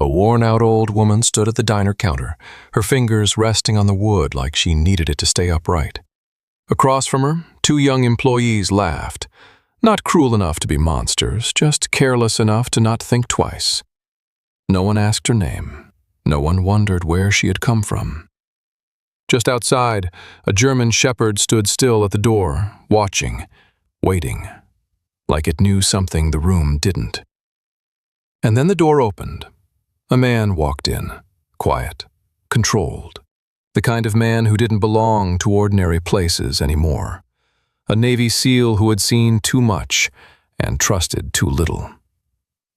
A worn-out old woman stood at the diner counter, her fingers resting on the wood like she needed it to stay upright. Across from her, two young employees laughed. Not cruel enough to be monsters, just careless enough to not think twice. No one asked her name. No one wondered where she had come from. Just outside, a German shepherd stood still at the door, watching, waiting, like it knew something the room didn't. And then the door opened. A man walked in, quiet, controlled, the kind of man who didn't belong to ordinary places anymore. A Navy SEAL who had seen too much and trusted too little.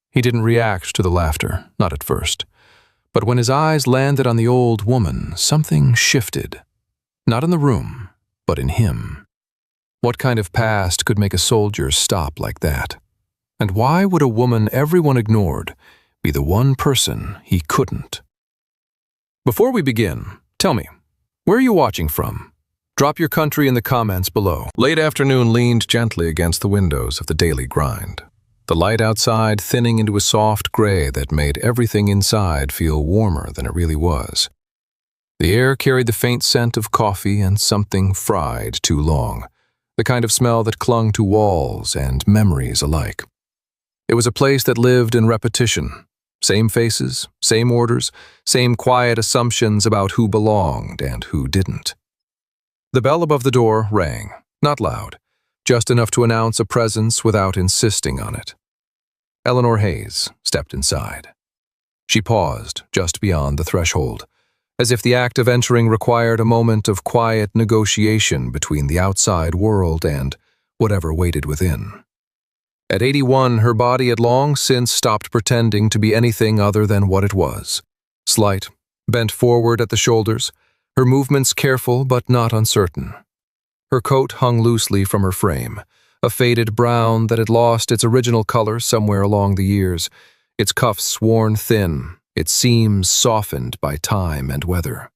He didn't react to the laughter, not at first. But when his eyes landed on the old woman, something shifted. Not in the room, but in him. What kind of past could make a soldier stop like that? And why would a woman everyone ignored be the one person he couldn't? Before we begin, tell me, where are you watching from? Drop your country in the comments below. Late afternoon leaned gently against the windows of the daily grind. The light outside thinning into a soft gray that made everything inside feel warmer than it really was. The air carried the faint scent of coffee and something fried too long, the kind of smell that clung to walls and memories alike. It was a place that lived in repetition. Same faces, same orders, same quiet assumptions about who belonged and who didn't. The bell above the door rang, not loud, just enough to announce a presence without insisting on it. Eleanor Hayes stepped inside. She paused just beyond the threshold, as if the act of entering required a moment of quiet negotiation between the outside world and whatever waited within. At 81, her body had long since stopped pretending to be anything other than what it was. Slight, bent forward at the shoulders, her movements careful but not uncertain. Her coat hung loosely from her frame, a faded brown that had lost its original color somewhere along the years, its cuffs worn thin, its seams softened by time and weather.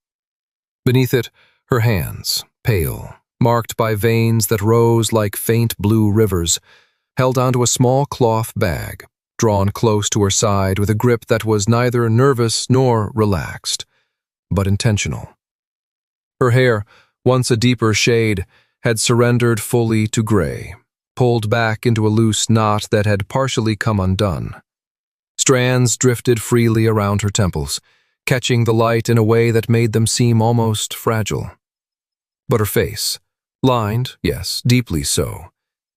Beneath it, her hands, pale, marked by veins that rose like faint blue rivers, held onto a small cloth bag, drawn close to her side with a grip that was neither nervous nor relaxed, but intentional. Her hair, once a deeper shade, had surrendered fully to gray, pulled back into a loose knot that had partially come undone. Strands drifted freely around her temples, catching the light in a way that made them seem almost fragile. But her face, lined, yes, deeply so,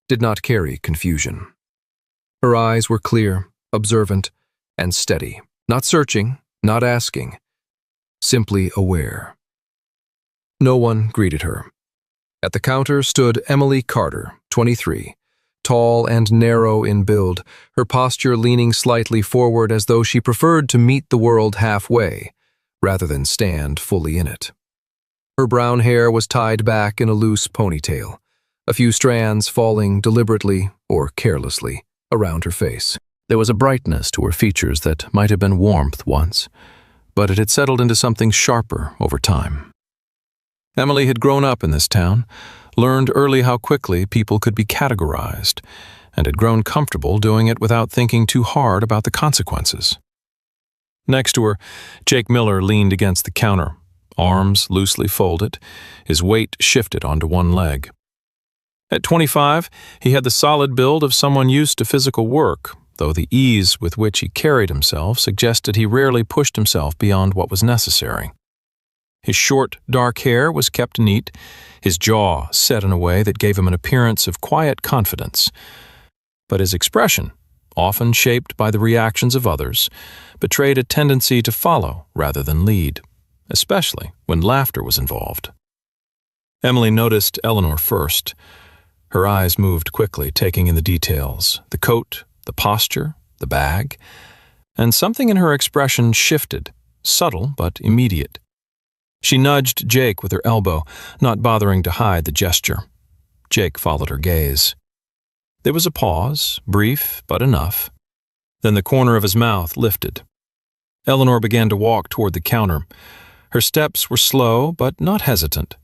did not carry confusion. Her eyes were clear, observant, and steady, not searching, not asking, simply aware. No one greeted her. At the counter stood Emily Carter, 23, tall and narrow in build, her posture leaning slightly forward as though she preferred to meet the world halfway, rather than stand fully in it. Her brown hair was tied back in a loose ponytail, a few strands falling deliberately or carelessly around her face. There was a brightness to her features that might have been warmth once, but it had settled into something sharper over time. Emily had grown up in this town, learned early how quickly people could be categorized, and had grown comfortable doing it without thinking too hard about the consequences. Next to her, Jake Miller leaned against the counter, arms loosely folded, his weight shifted onto one leg. At 25, he had the solid build of someone used to physical work, though the ease with which he carried himself suggested he rarely pushed himself beyond what was necessary. His short, dark hair was kept neat, his jaw set in a way that gave him an appearance of quiet confidence. But his expression, often shaped by the reactions of others, betrayed a tendency to follow rather than lead, especially when laughter was involved. Emily noticed Eleanor first. Her eyes moved quickly, taking in the details, the coat, the posture, the bag, and something in her expression shifted, subtle but immediate. She nudged Jake with her elbow, not bothering to hide the gesture. Jake followed her gaze. There was a pause, brief but enough. Then the corner of his mouth lifted. Eleanor began to walk toward the counter. Her steps were slow but not hesitant,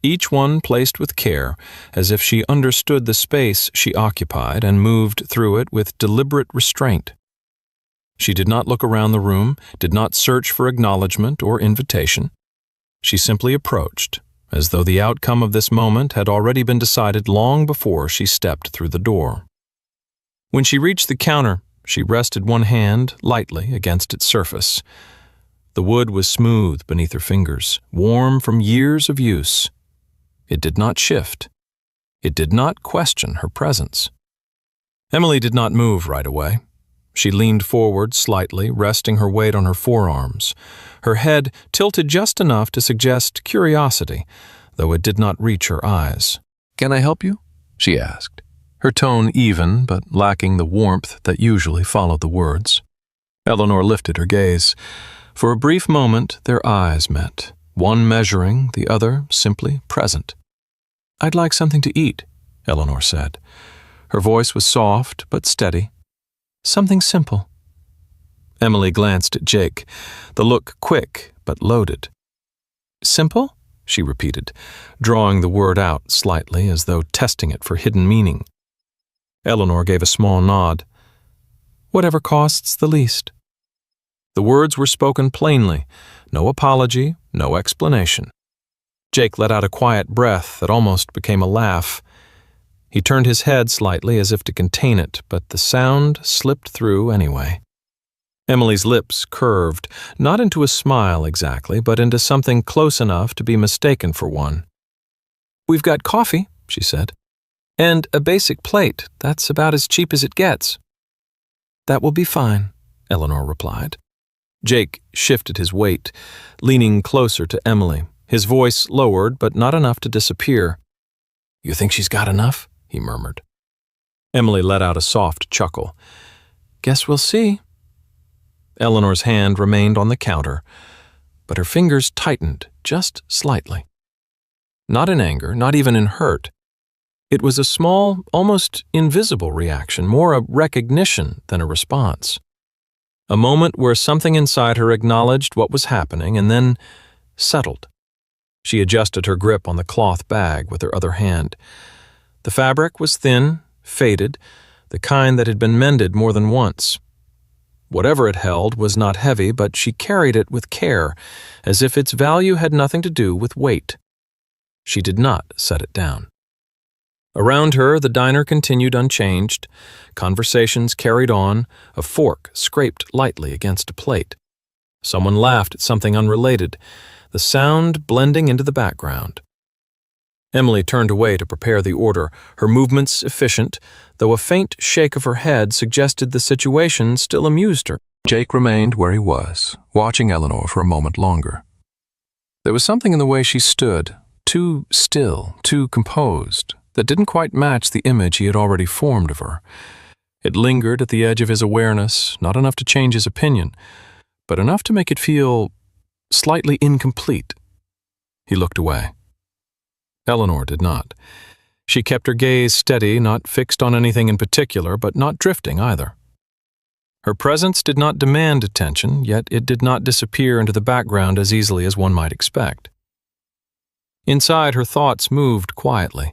each one placed with care, as if she understood the space she occupied and moved through it with deliberate restraint. She did not look around the room, did not search for acknowledgement or invitation. She simply approached, as though the outcome of this moment had already been decided long before she stepped through the door. When she reached the counter, she rested one hand lightly against its surface. The wood was smooth beneath her fingers, warm from years of use. It did not shift. It did not question her presence. Emily did not move right away. She leaned forward slightly, resting her weight on her forearms, her head tilted just enough to suggest curiosity, though it did not reach her eyes. "Can I help you?" she asked, her tone even but lacking the warmth that usually followed the words. Eleanor lifted her gaze. For a brief moment, their eyes met, one measuring, the other simply present. "I'd like something to eat," Eleanor said. Her voice was soft but steady. "Something simple." Emily glanced at Jake, the look quick but loaded. "Simple?" she repeated, drawing the word out slightly as though testing it for hidden meaning. Eleanor gave a small nod. "Whatever costs the least." The words were spoken plainly, no apology, no explanation. Jake let out a quiet breath that almost became a laugh. He turned his head slightly as if to contain it, but the sound slipped through anyway. Emily's lips curved, not into a smile exactly, but into something close enough to be mistaken for one. "We've got coffee," she said, "and a basic plate. That's about as cheap as it gets." "That will be fine," Eleanor replied. Jake shifted his weight, leaning closer to Emily, his voice lowered but not enough to disappear. "You think she's got enough?" he murmured. Emily let out a soft chuckle. "Guess we'll see." Eleanor's hand remained on the counter, but her fingers tightened just slightly. Not in anger, not even in hurt. It was a small, almost invisible reaction, more a recognition than a response. A moment where something inside her acknowledged what was happening and then settled. She adjusted her grip on the cloth bag with her other hand. The fabric was thin, faded, the kind that had been mended more than once. Whatever it held was not heavy, but she carried it with care, as if its value had nothing to do with weight. She did not set it down. Around her, the diner continued unchanged. Conversations carried on, a fork scraped lightly against a plate. Someone laughed at something unrelated, the sound blending into the background. Emily turned away to prepare the order, her movements efficient, though a faint shake of her head suggested the situation still amused her. Jake remained where he was, watching Eleanor for a moment longer. There was something in the way she stood, too still, too composed, that didn't quite match the image he had already formed of her. It lingered at the edge of his awareness, not enough to change his opinion, but enough to make it feel slightly incomplete. He looked away. Eleanor did not. She kept her gaze steady, not fixed on anything in particular, but not drifting either. Her presence did not demand attention, yet it did not disappear into the background as easily as one might expect. Inside, her thoughts moved quietly,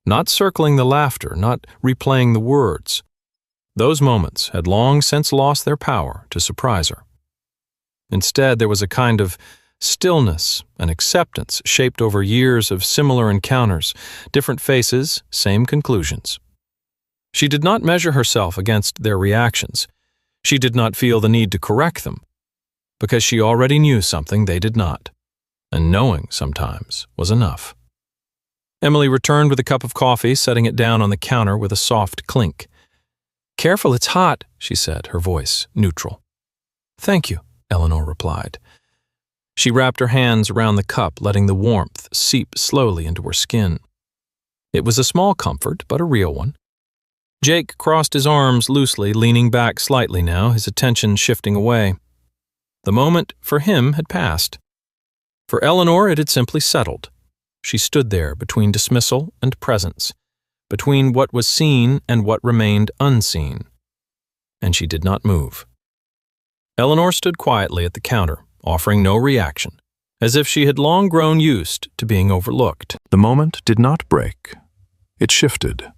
not circling the laughter, not replaying the words. Those moments had long since lost their power to surprise her. Instead, there was a kind of stillness and acceptance shaped over years of similar encounters, different faces, same conclusions. She did not measure herself against their reactions. She did not feel the need to correct them, because she already knew something they did not, and knowing sometimes was enough. Emily returned with a cup of coffee, setting it down on the counter with a soft clink. "Careful, it's hot," she said, her voice neutral. "Thank you," Eleanor replied. She wrapped her hands around the cup, letting the warmth seep slowly into her skin. It was a small comfort, but a real one. Jake crossed his arms loosely, leaning back slightly now, his attention shifting away. The moment, for him, had passed. For Eleanor, it had simply settled. She stood there between dismissal and presence, between what was seen and what remained unseen. And she did not move. Eleanor stood quietly at the counter, offering no reaction, as if she had long grown used to being overlooked. The moment did not break. It shifted.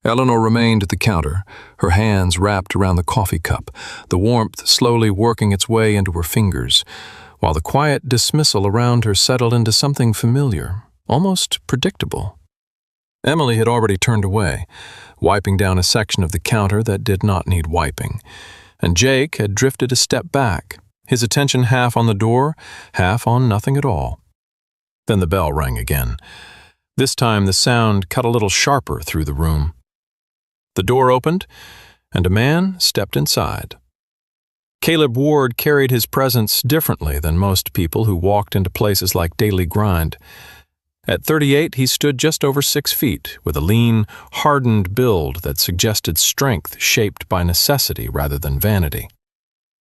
Eleanor remained at the counter, her hands wrapped around the coffee cup, the warmth slowly working its way into her fingers, while the quiet dismissal around her settled into something familiar, almost predictable. Emily had already turned away, wiping down a section of the counter that did not need wiping, and Jake had drifted a step back, his attention half on the door, half on nothing at all. Then the bell rang again. This time the sound cut a little sharper through the room. The door opened, and a man stepped inside. Caleb Ward carried his presence differently than most people who walked into places like Daily Grind. At 38, he stood just over 6 feet, with a lean, hardened build that suggested strength shaped by necessity rather than vanity.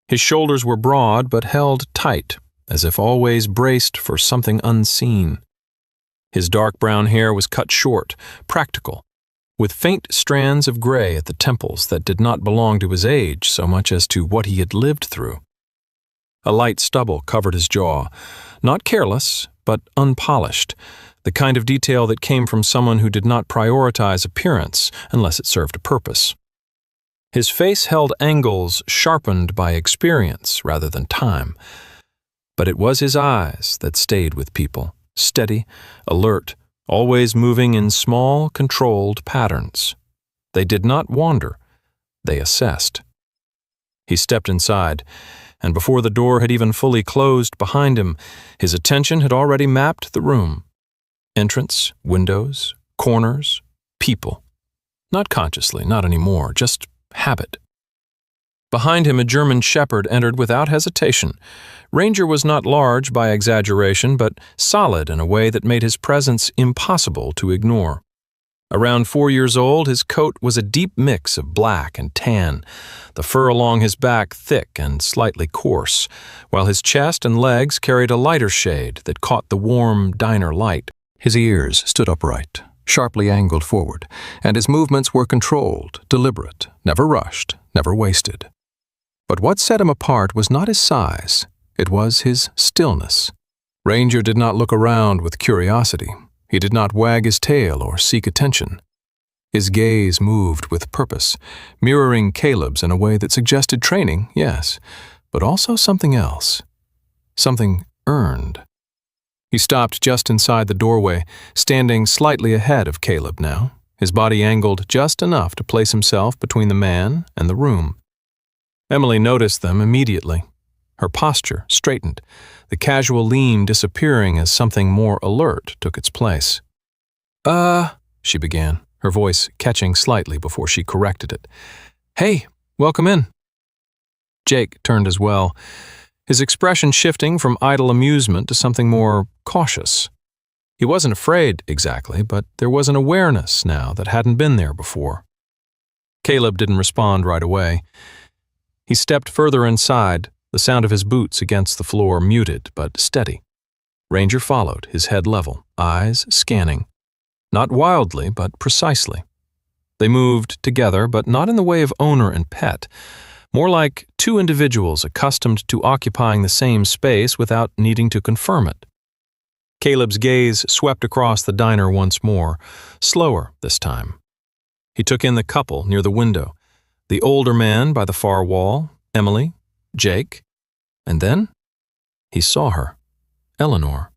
His shoulders were broad but held tight, as if always braced for something unseen. His dark brown hair was cut short, practical, with faint strands of gray at the temples that did not belong to his age so much as to what he had lived through. A light stubble covered his jaw, not careless, but unpolished, the kind of detail that came from someone who did not prioritize appearance unless it served a purpose. His face held angles sharpened by experience rather than time, but it was his eyes that stayed with people, steady, alert, always moving in small, controlled patterns. They did not wander, they assessed. He stepped inside, and before the door had even fully closed behind him, his attention had already mapped the room. Entrance, windows, corners, people. Not consciously, not anymore, just habit. Behind him, a German shepherd entered without hesitation. Ranger was not large by exaggeration, but solid in a way that made his presence impossible to ignore. Around 4 years old, his coat was a deep mix of black and tan, the fur along his back thick and slightly coarse, while his chest and legs carried a lighter shade that caught the warm diner light. His ears stood upright, sharply angled forward, and his movements were controlled, deliberate, never rushed, never wasted. But what set him apart was not his size, it was his stillness. Ranger did not look around with curiosity. He did not wag his tail or seek attention. His gaze moved with purpose, mirroring Caleb's in a way that suggested training, yes, but also something else. Something earned. He stopped just inside the doorway, standing slightly ahead of Caleb now, his body angled just enough to place himself between the man and the room. Emily noticed them immediately. Her posture straightened, the casual lean disappearing as something more alert took its place. She began, her voice catching slightly before she corrected it. Hey, welcome in. Jake turned as well, his expression shifting from idle amusement to something more cautious. He wasn't afraid, exactly, but there was an awareness now that hadn't been there before. Caleb didn't respond right away. He stepped further inside, the sound of his boots against the floor muted but steady. Ranger followed, his head level, eyes scanning. Not wildly, but precisely. They moved together, but not in the way of owner and pet, more like two individuals accustomed to occupying the same space without needing to confirm it. Caleb's gaze swept across the diner once more, slower this time. He took in the couple near the window, the older man by the far wall, Emily, Jake, and then he saw her, Eleanor.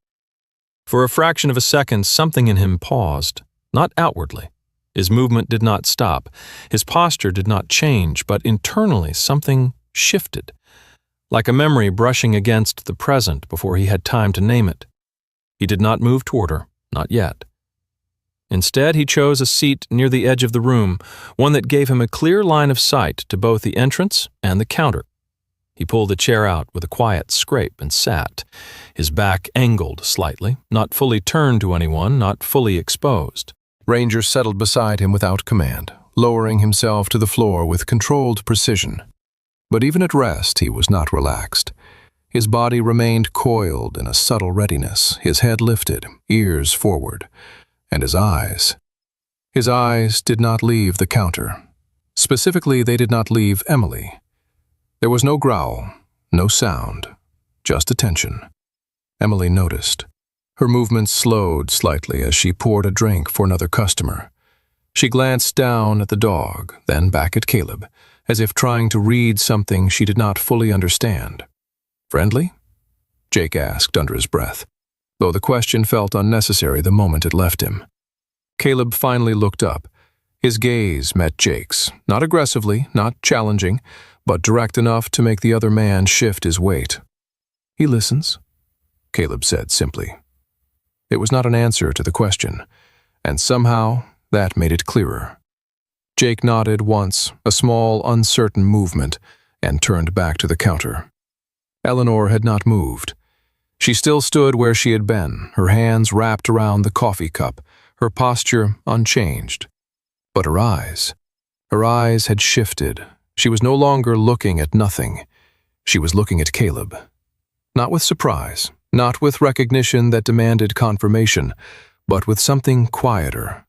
For a fraction of a second, something in him paused, not outwardly. His movement did not stop, his posture did not change, but internally something shifted, like a memory brushing against the present before he had time to name it. He did not move toward her, not yet. Instead, he chose a seat near the edge of the room, one that gave him a clear line of sight to both the entrance and the counter. He pulled the chair out with a quiet scrape and sat, his back angled slightly, not fully turned to anyone, not fully exposed. Ranger settled beside him without command, lowering himself to the floor with controlled precision. But even at rest, he was not relaxed. His body remained coiled in a subtle readiness, his head lifted, ears forward. And his eyes did not leave the counter. Specifically, they did not leave Emily. There was no growl, no sound, just attention. Emily noticed. Her movements slowed slightly as she poured a drink for another customer. She glanced down at the dog, then back at Caleb, as if trying to read something she did not fully understand. "Friendly?" Jake asked under his breath, though the question felt unnecessary the moment it left him. Caleb finally looked up. His gaze met Jake's, not aggressively, not challenging, but direct enough to make the other man shift his weight. "He listens," Caleb said simply. It was not an answer to the question, and somehow that made it clearer. Jake nodded once, a small, uncertain movement, and turned back to the counter. Eleanor had not moved. She still stood where she had been, her hands wrapped around the coffee cup, her posture unchanged. But her eyes had shifted. She was no longer looking at nothing. She was looking at Caleb. Not with surprise, not with recognition that demanded confirmation, but with something quieter,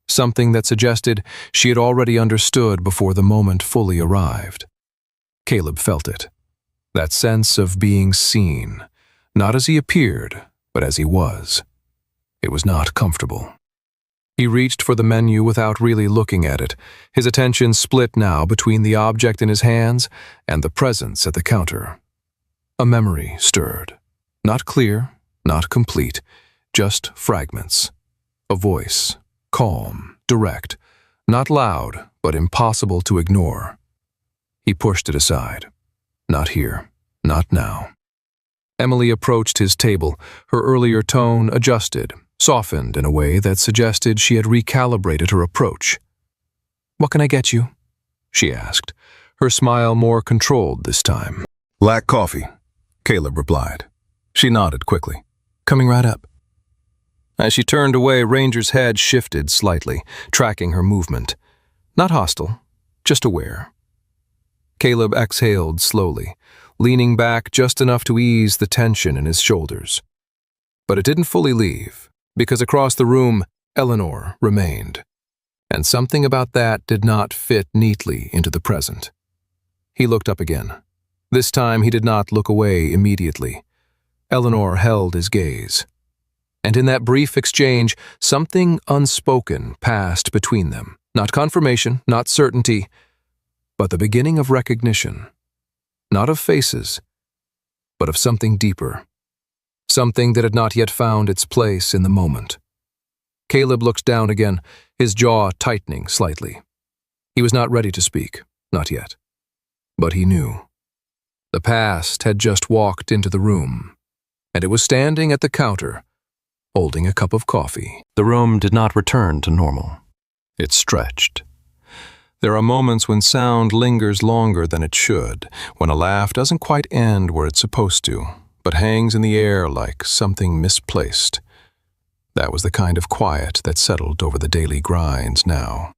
something that suggested she had already understood before the moment fully arrived. Caleb felt it, that sense of being seen, not as he appeared, but as he was. It was not comfortable. He reached for the menu without really looking at it, his attention split now between the object in his hands and the presence at the counter. A memory stirred. Not clear, not complete, just fragments. A voice, calm, direct, not loud, but impossible to ignore. He pushed it aside. Not here, not now. Emily approached his table, her earlier tone adjusted, softened in a way that suggested she had recalibrated her approach. "What can I get you?" she asked, her smile more controlled this time. "Black coffee," Caleb replied. She nodded quickly. "Coming right up." As she turned away, Ranger's head shifted slightly, tracking her movement. Not hostile, just aware. Caleb exhaled slowly, leaning back just enough to ease the tension in his shoulders. But it didn't fully leave, because across the room, Eleanor remained. And something about that did not fit neatly into the present. He looked up again. This time he did not look away immediately. Eleanor held his gaze. And in that brief exchange, something unspoken passed between them. Not confirmation, not certainty, but the beginning of recognition. Not of faces, but of something deeper. Something that had not yet found its place in the moment. Caleb looked down again, his jaw tightening slightly. He was not ready to speak, not yet. But he knew. The past had just walked into the room, and it was standing at the counter, holding a cup of coffee. The room did not return to normal. It stretched. There are moments when sound lingers longer than it should, when a laugh doesn't quite end where it's supposed to, but hangs in the air like something misplaced. That was the kind of quiet that settled over the daily grinds now.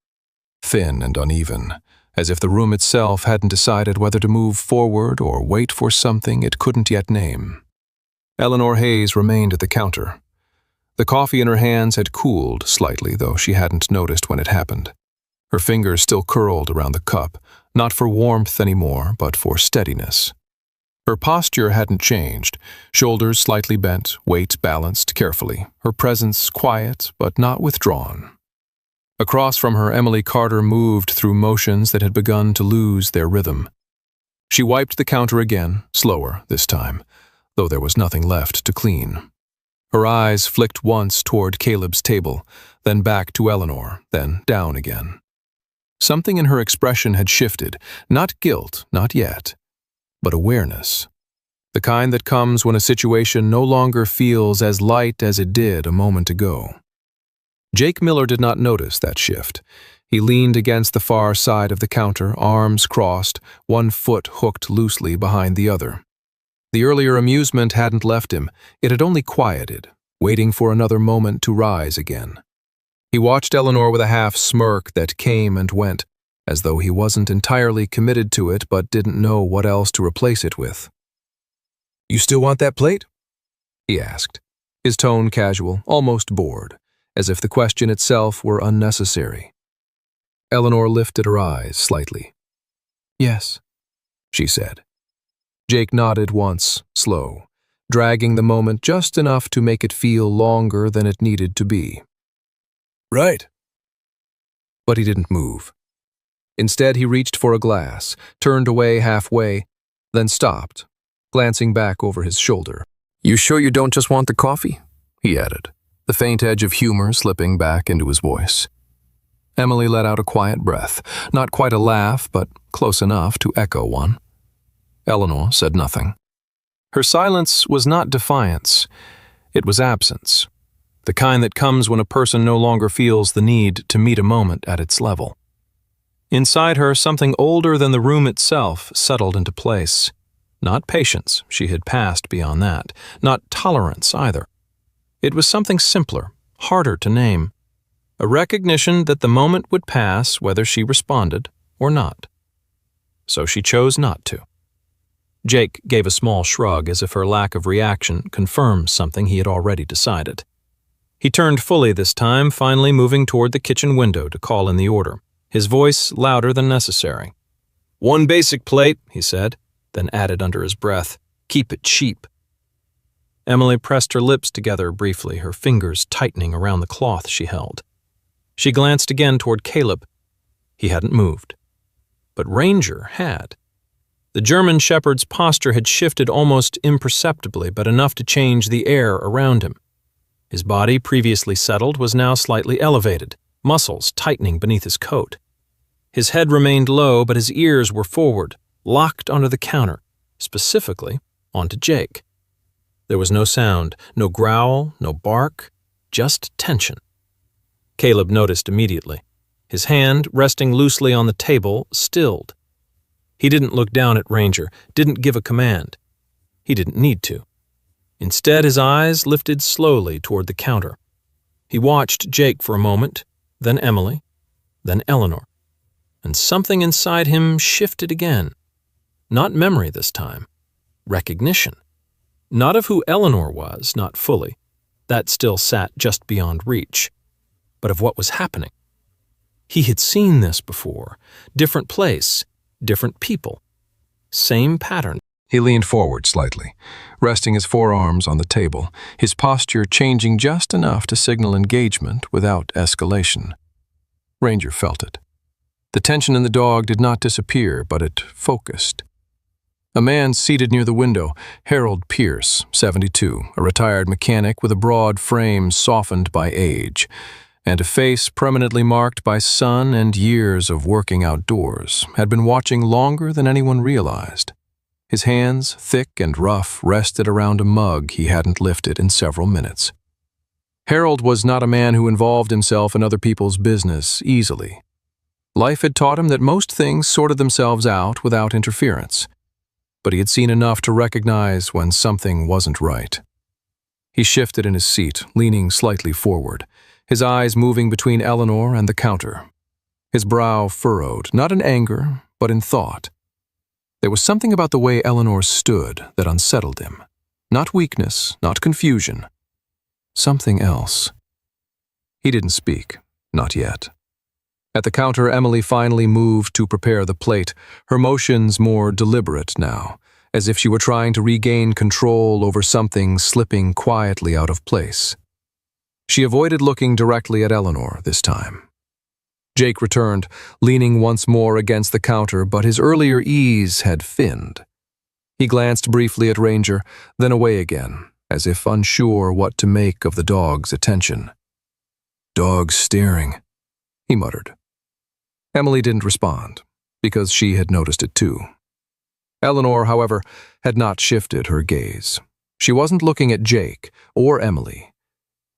Thin and uneven, as if the room itself hadn't decided whether to move forward or wait for something it couldn't yet name. Eleanor Hayes remained at the counter. The coffee in her hands had cooled slightly, though she hadn't noticed when it happened. Her fingers still curled around the cup, not for warmth anymore, but for steadiness. Her posture hadn't changed, shoulders slightly bent, weight balanced carefully, her presence quiet but not withdrawn. Across from her, Emily Carter moved through motions that had begun to lose their rhythm. She wiped the counter again, slower this time, though there was nothing left to clean. Her eyes flicked once toward Caleb's table, then back to Eleanor, then down again. Something in her expression had shifted, not guilt, not yet, but awareness. The kind that comes when a situation no longer feels as light as it did a moment ago. Jake Miller did not notice that shift. He leaned against the far side of the counter, arms crossed, one foot hooked loosely behind the other. The earlier amusement hadn't left him, it had only quieted, waiting for another moment to rise again. He watched Eleanor with a half smirk that came and went, as though he wasn't entirely committed to it but didn't know what else to replace it with. "You still want that plate?" he asked, his tone casual, almost bored, as if the question itself were unnecessary. Eleanor lifted her eyes slightly. "Yes," she said. Jake nodded once, slow, dragging the moment just enough to make it feel longer than it needed to be. "Right." But he didn't move. Instead, he reached for a glass, turned away halfway, then stopped, glancing back over his shoulder. "You sure you don't just want the coffee?" he added, the faint edge of humor slipping back into his voice. Emily let out a quiet breath, not quite a laugh, but close enough to echo one. Eleanor said nothing. Her silence was not defiance. It was absence, the kind that comes when a person no longer feels the need to meet a moment at its level. Inside her, something older than the room itself settled into place. Not patience, she had passed beyond that. Not tolerance, either. It was something simpler, harder to name. A recognition that the moment would pass whether she responded or not. So she chose not to. Jake gave a small shrug as if her lack of reaction confirmed something he had already decided. He turned fully this time, finally moving toward the kitchen window to call in the order, his voice louder than necessary. "1 basic plate," he said, then added under his breath, "Keep it cheap." Emily pressed her lips together briefly, her fingers tightening around the cloth she held. She glanced again toward Caleb. He hadn't moved. But Ranger had. The German shepherd's posture had shifted almost imperceptibly, but enough to change the air around him. His body, previously settled, was now slightly elevated, muscles tightening beneath his coat. His head remained low, but his ears were forward, locked onto the counter, specifically onto Jake. There was no sound, no growl, no bark, just tension. Caleb noticed immediately. His hand, resting loosely on the table, stilled. He didn't look down at Ranger, didn't give a command. He didn't need to. Instead, his eyes lifted slowly toward the counter. He watched Jake for a moment, then Emily, then Eleanor. And something inside him shifted again. Not memory this time. Recognition. Not of who Eleanor was, not fully. That still sat just beyond reach. But of what was happening. He had seen this before. Different place. Different people. Same pattern. He leaned forward slightly, resting his forearms on the table, his posture changing just enough to signal engagement without escalation. Ranger felt it. The tension in the dog did not disappear, but it focused. A man seated near the window, Harold Pierce, 72, a retired mechanic with a broad frame softened by age, and a face permanently marked by sun and years of working outdoors, had been watching longer than anyone realized. His hands, thick and rough, rested around a mug he hadn't lifted in several minutes. Harold was not a man who involved himself in other people's business easily. Life had taught him that most things sorted themselves out without interference, but he had seen enough to recognize when something wasn't right. He shifted in his seat, leaning slightly forward, his eyes moving between Eleanor and the counter. His brow furrowed, not in anger, but in thought. There was something about the way Eleanor stood that unsettled him. Not weakness, not confusion. Something else. He didn't speak, not yet. At the counter, Emily finally moved to prepare the plate, her motions more deliberate now, as if she were trying to regain control over something slipping quietly out of place. She avoided looking directly at Eleanor this time. Jake returned, leaning once more against the counter, but his earlier ease had thinned. He glanced briefly at Ranger, then away again, as if unsure what to make of the dog's attention. "Dog's staring," he muttered. Emily didn't respond, because she had noticed it too. Eleanor, however, had not shifted her gaze. She wasn't looking at Jake or Emily.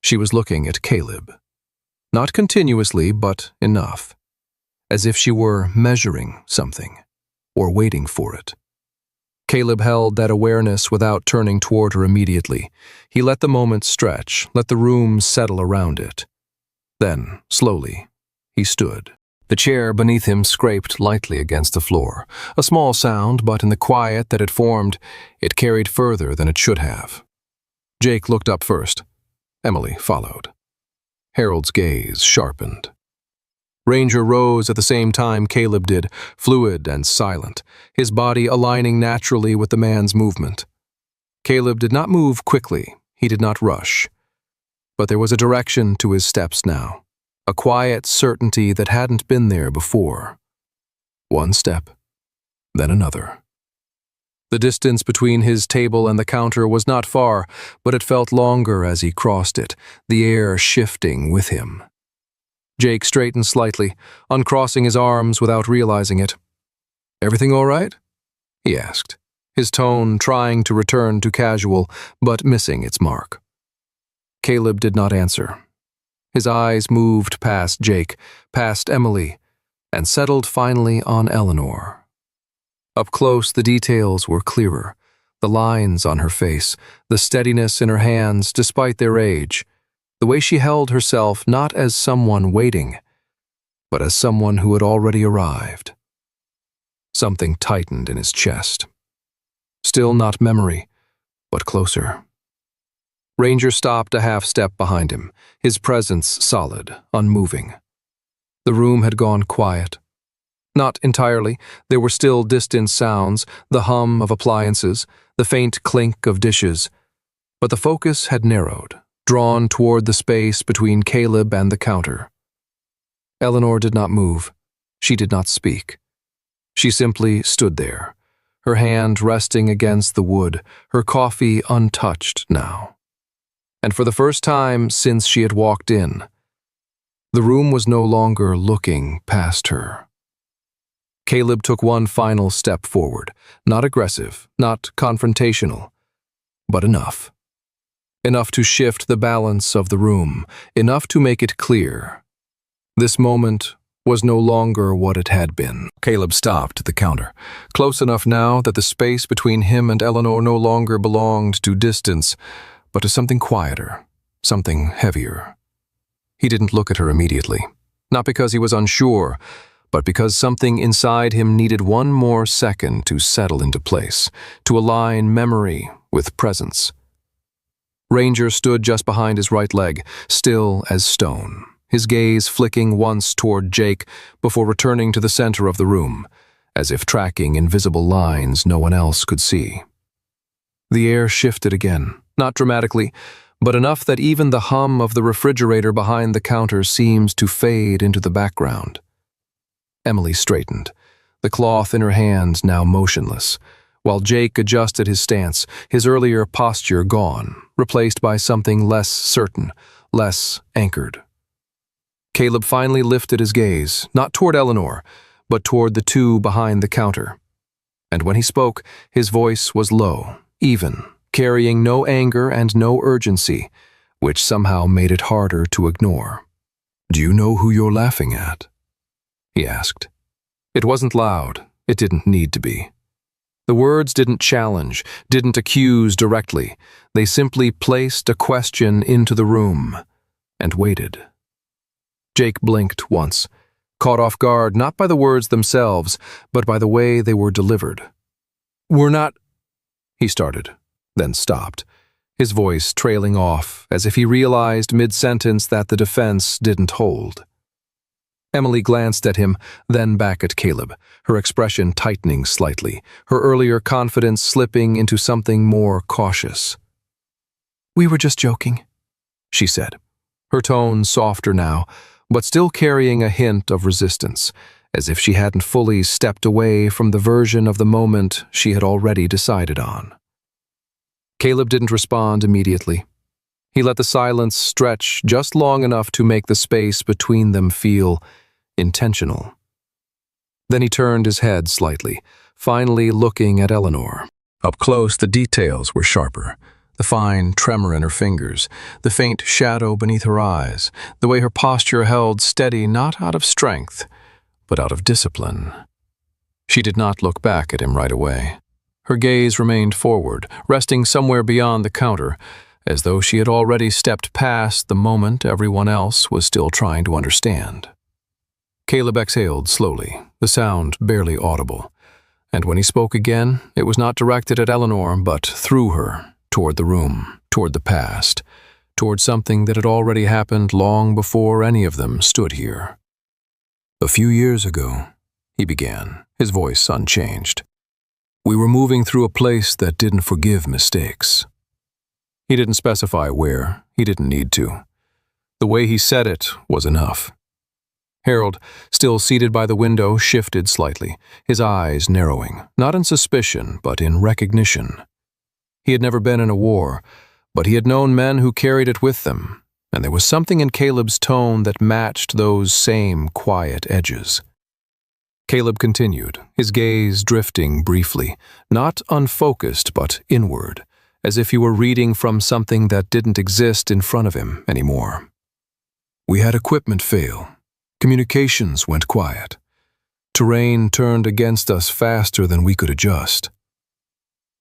She was looking at Caleb. Not continuously, but enough. As if she were measuring something, or waiting for it. Caleb held that awareness without turning toward her immediately. He let the moment stretch, let the room settle around it. Then, slowly, he stood. The chair beneath him scraped lightly against the floor. A small sound, but in the quiet that had formed, it carried further than it should have. Jake looked up first. Emily followed. Harold's gaze sharpened. Ranger rose at the same time Caleb did, fluid and silent, his body aligning naturally with the man's movement. Caleb did not move quickly, he did not rush. But there was a direction to his steps now, a quiet certainty that hadn't been there before. One step, then another. The distance between his table and the counter was not far, but it felt longer as he crossed it, the air shifting with him. Jake straightened slightly, uncrossing his arms without realizing it. "Everything all right?" he asked, his tone trying to return to casual, but missing its mark. Caleb did not answer. His eyes moved past Jake, past Emily, and settled finally on Eleanor. Up close, the details were clearer, the lines on her face, the steadiness in her hands despite their age, the way she held herself not as someone waiting, but as someone who had already arrived. Something tightened in his chest. Still not memory, but closer. Ranger stopped a half step behind him, his presence solid, unmoving. The room had gone quiet. Not entirely. There were still distant sounds, the hum of appliances, the faint clink of dishes. But the focus had narrowed, drawn toward the space between Caleb and the counter. Eleanor did not move. She did not speak. She simply stood there, her hand resting against the wood, her coffee untouched now. And for the first time since she had walked in, the room was no longer looking past her. Caleb took one final step forward, not aggressive, not confrontational, but enough. Enough to shift the balance of the room, enough to make it clear. This moment was no longer what it had been. Caleb stopped at the counter, close enough now that the space between him and Eleanor no longer belonged to distance, but to something quieter, something heavier. He didn't look at her immediately, not because he was unsure, but because something inside him needed one more second to settle into place, to align memory with presence. Ranger stood just behind his right leg, still as stone, his gaze flicking once toward Jake before returning to the center of the room, as if tracking invisible lines no one else could see. The air shifted again, not dramatically, but enough that even the hum of the refrigerator behind the counter seemed to fade into the background. Emily straightened, the cloth in her hand now motionless, while Jake adjusted his stance, his earlier posture gone, replaced by something less certain, less anchored. Caleb finally lifted his gaze, not toward Eleanor, but toward the two behind the counter. And when he spoke, his voice was low, even, carrying no anger and no urgency, which somehow made it harder to ignore. "Do you know who you're laughing at?" he asked. It wasn't loud. It didn't need to be. The words didn't challenge, didn't accuse directly. They simply placed a question into the room and waited. Jake blinked once, caught off guard not by the words themselves, but by the way they were delivered. "We're not—" he started, then stopped, his voice trailing off as if he realized mid-sentence that the defense didn't hold. Emily glanced at him, then back at Caleb, her expression tightening slightly, her earlier confidence slipping into something more cautious. "We were just joking," she said, her tone softer now, but still carrying a hint of resistance, as if she hadn't fully stepped away from the version of the moment she had already decided on. Caleb didn't respond immediately. He let the silence stretch just long enough to make the space between them feel intentional. Then he turned his head slightly, finally looking at Eleanor. Up close, the details were sharper. The fine tremor in her fingers, the faint shadow beneath her eyes, the way her posture held steady not out of strength, but out of discipline. She did not look back at him right away. Her gaze remained forward, resting somewhere beyond the counter, as though she had already stepped past the moment everyone else was still trying to understand. Caleb exhaled slowly, the sound barely audible, and when he spoke again, it was not directed at Eleanor, but through her, toward the room, toward the past, toward something that had already happened long before any of them stood here. "A few years ago," he began, his voice unchanged, "we were moving through a place that didn't forgive mistakes." He didn't specify where, he didn't need to. The way he said it was enough. Harold, still seated by the window, shifted slightly, his eyes narrowing, not in suspicion, but in recognition. He had never been in a war, but he had known men who carried it with them, and there was something in Caleb's tone that matched those same quiet edges. Caleb continued, his gaze drifting briefly, not unfocused but inward, as if he were reading from something that didn't exist in front of him anymore. We had equipment fail. Communications went quiet. Terrain turned against us faster than we could adjust.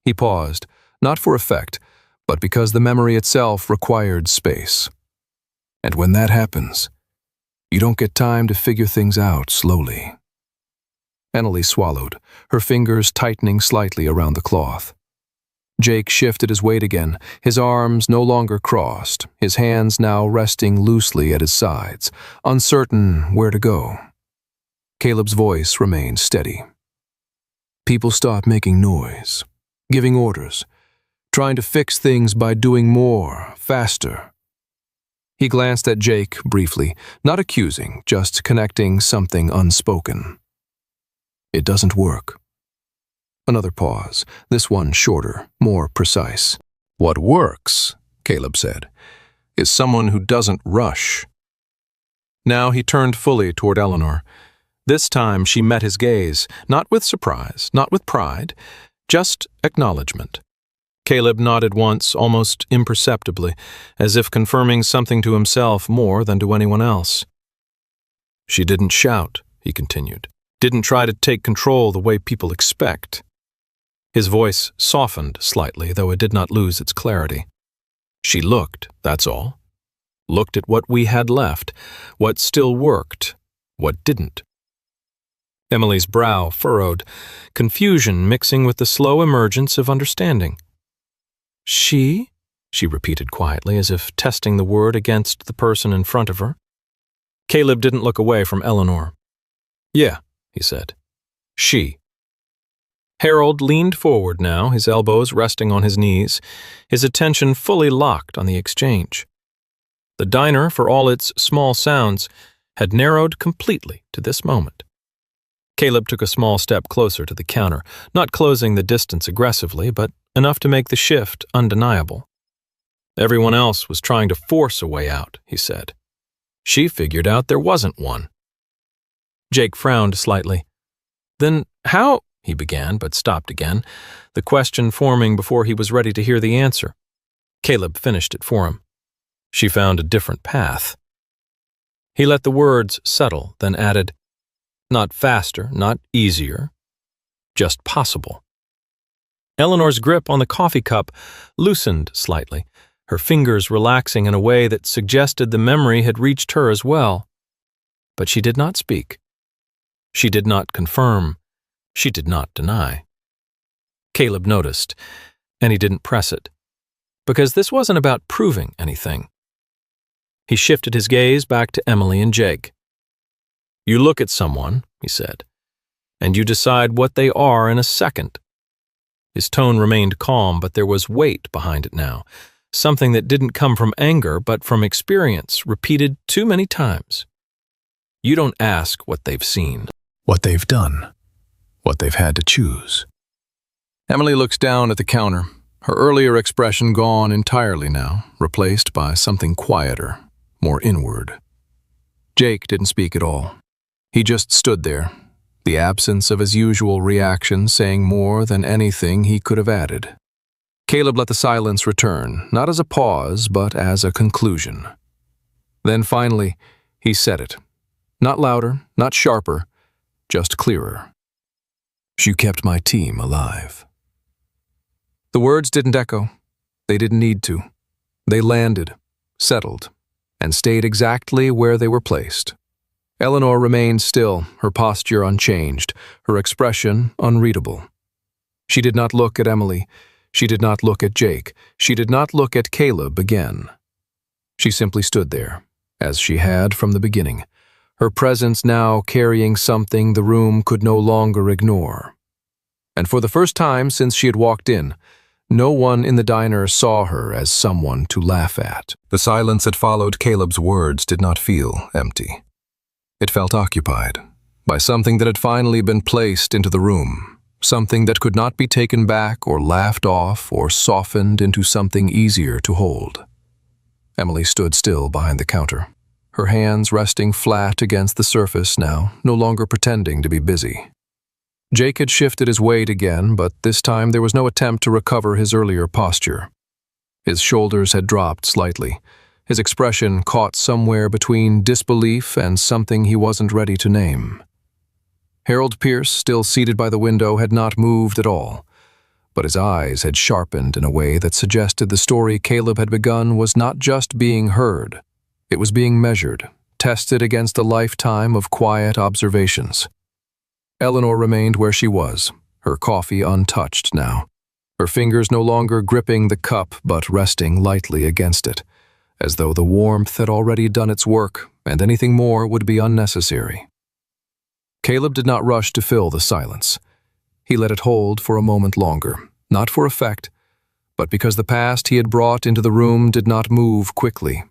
He paused, not for effect, but because the memory itself required space. And when that happens, you don't get time to figure things out slowly. Emily swallowed, her fingers tightening slightly around the cloth. Jake shifted his weight again, his arms no longer crossed, his hands now resting loosely at his sides, uncertain where to go. Caleb's voice remained steady. People stopped making noise, giving orders, trying to fix things by doing more, faster. He glanced at Jake briefly, not accusing, just connecting something unspoken. It doesn't work. Another pause, this one shorter, more precise. What works, Caleb said, is someone who doesn't rush. Now he turned fully toward Eleanor. This time she met his gaze, not with surprise, not with pride, just acknowledgement. Caleb nodded once, almost imperceptibly, as if confirming something to himself more than to anyone else. She didn't shout, he continued, didn't try to take control the way people expect. His voice softened slightly, though it did not lose its clarity. She looked, that's all. Looked at what we had left, what still worked, what didn't. Emily's brow furrowed, confusion mixing with the slow emergence of understanding. She repeated quietly, as if testing the word against the person in front of her. Caleb didn't look away from Eleanor. Yeah, he said. She. Harold leaned forward now, his elbows resting on his knees, his attention fully locked on the exchange. The diner, for all its small sounds, had narrowed completely to this moment. Caleb took a small step closer to the counter, not closing the distance aggressively, but enough to make the shift undeniable. Everyone else was trying to force a way out, he said. She figured out there wasn't one. Jake frowned slightly. Then how? He began, but stopped again, the question forming before he was ready to hear the answer. Caleb finished it for him. She found a different path. He let the words settle, then added, not faster, not easier, just possible. Eleanor's grip on the coffee cup loosened slightly, her fingers relaxing in a way that suggested the memory had reached her as well. But she did not speak. She did not confirm. She did not deny. Caleb noticed, and he didn't press it, because this wasn't about proving anything. He shifted his gaze back to Emily and Jake. You look at someone, he said, and you decide what they are in a second. His tone remained calm, but there was weight behind it now, something that didn't come from anger, but from experience, repeated too many times. You don't ask what they've seen, what they've done, what they've had to choose. Emily looks down at the counter, her earlier expression gone entirely now, replaced by something quieter, more inward. Jake didn't speak at all. He just stood there, the absence of his usual reaction saying more than anything he could have added. Caleb let the silence return, not as a pause, but as a conclusion. Then finally, he said it. Not louder, not sharper, just clearer. She kept my team alive. The words didn't echo. They didn't need to. They landed, settled, and stayed exactly where they were placed. Eleanor remained still, her posture unchanged, her expression unreadable. She did not look at Emily. She did not look at Jake. She did not look at Caleb again. She simply stood there, as she had from the beginning, her presence now carrying something the room could no longer ignore. And for the first time since she had walked in, No one in the diner saw her as someone to laugh at. The silence that followed Caleb's words did not feel empty. It felt occupied by something that had finally been placed into the room, something that could not be taken back or laughed off or softened into something easier to hold. Emily stood still behind the counter, her hands resting flat against the surface now, no longer pretending to be busy. Jake had shifted his weight again, but this time there was no attempt to recover his earlier posture. His shoulders had dropped slightly, his expression caught somewhere between disbelief and something he wasn't ready to name. Harold Pierce, still seated by the window, had not moved at all, but his eyes had sharpened in a way that suggested the story Caleb had begun was not just being heard, it was being measured, tested against a lifetime of quiet observations. Eleanor remained where she was, her coffee untouched now, her fingers no longer gripping the cup but resting lightly against it, as though the warmth had already done its work and anything more would be unnecessary. Caleb did not rush to fill the silence. He let it hold for a moment longer, not for effect, but because the past he had brought into the room did not move quickly.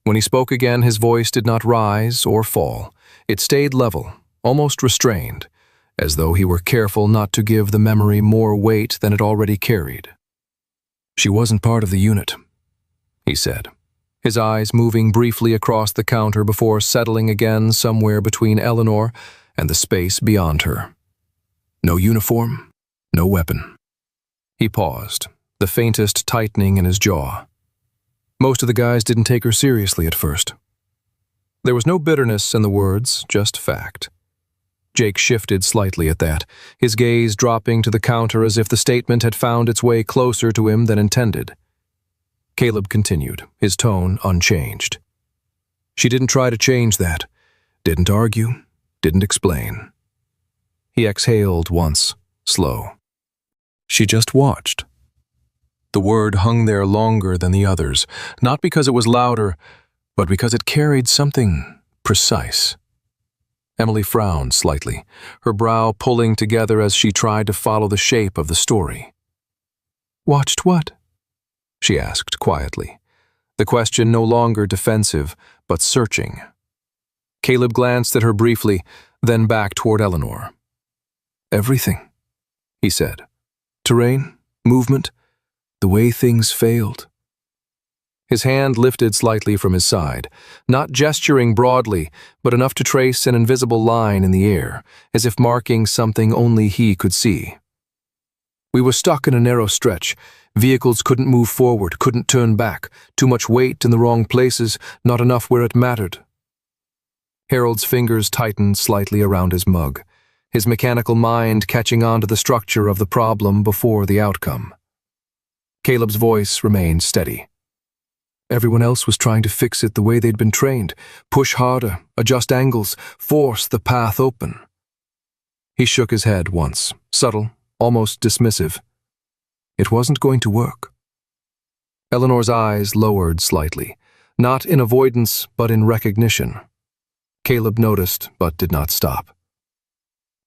When he spoke again, his voice did not rise or fall. It stayed level, almost restrained, as though he were careful not to give the memory more weight than it already carried. "She wasn't part of the unit," he said, his eyes moving briefly across the counter before settling again somewhere between Eleanor and the space beyond her. "No uniform, no weapon." He paused, the faintest tightening in his jaw. Most of the guys didn't take her seriously at first. There was no bitterness in the words, just fact. Jake shifted slightly at that, his gaze dropping to the counter as if the statement had found its way closer to him than intended. Caleb continued, his tone unchanged. "She didn't try to change that. Didn't argue, didn't explain." He exhaled once, slow. "She just watched." The word hung there longer than the others, not because it was louder, but because it carried something precise. Emily frowned slightly, her brow pulling together as she tried to follow the shape of the story. "Watched what?" she asked quietly, the question no longer defensive, but searching. Caleb glanced at her briefly, then back toward Eleanor. "Everything," he said. "Terrain, movement, the way things failed." His hand lifted slightly from his side, not gesturing broadly, but enough to trace an invisible line in the air, as if marking something only he could see. "We were stuck in a narrow stretch. Vehicles couldn't move forward, couldn't turn back, too much weight in the wrong places, not enough where it mattered." Harold's fingers tightened slightly around his mug, his mechanical mind catching on to the structure of the problem before the outcome. Caleb's voice remained steady. "Everyone else was trying to fix it the way they'd been trained, push harder, adjust angles, force the path open." He shook his head once, subtle, almost dismissive. "It wasn't going to work." Eleanor's eyes lowered slightly, not in avoidance but in recognition. Caleb noticed but did not stop.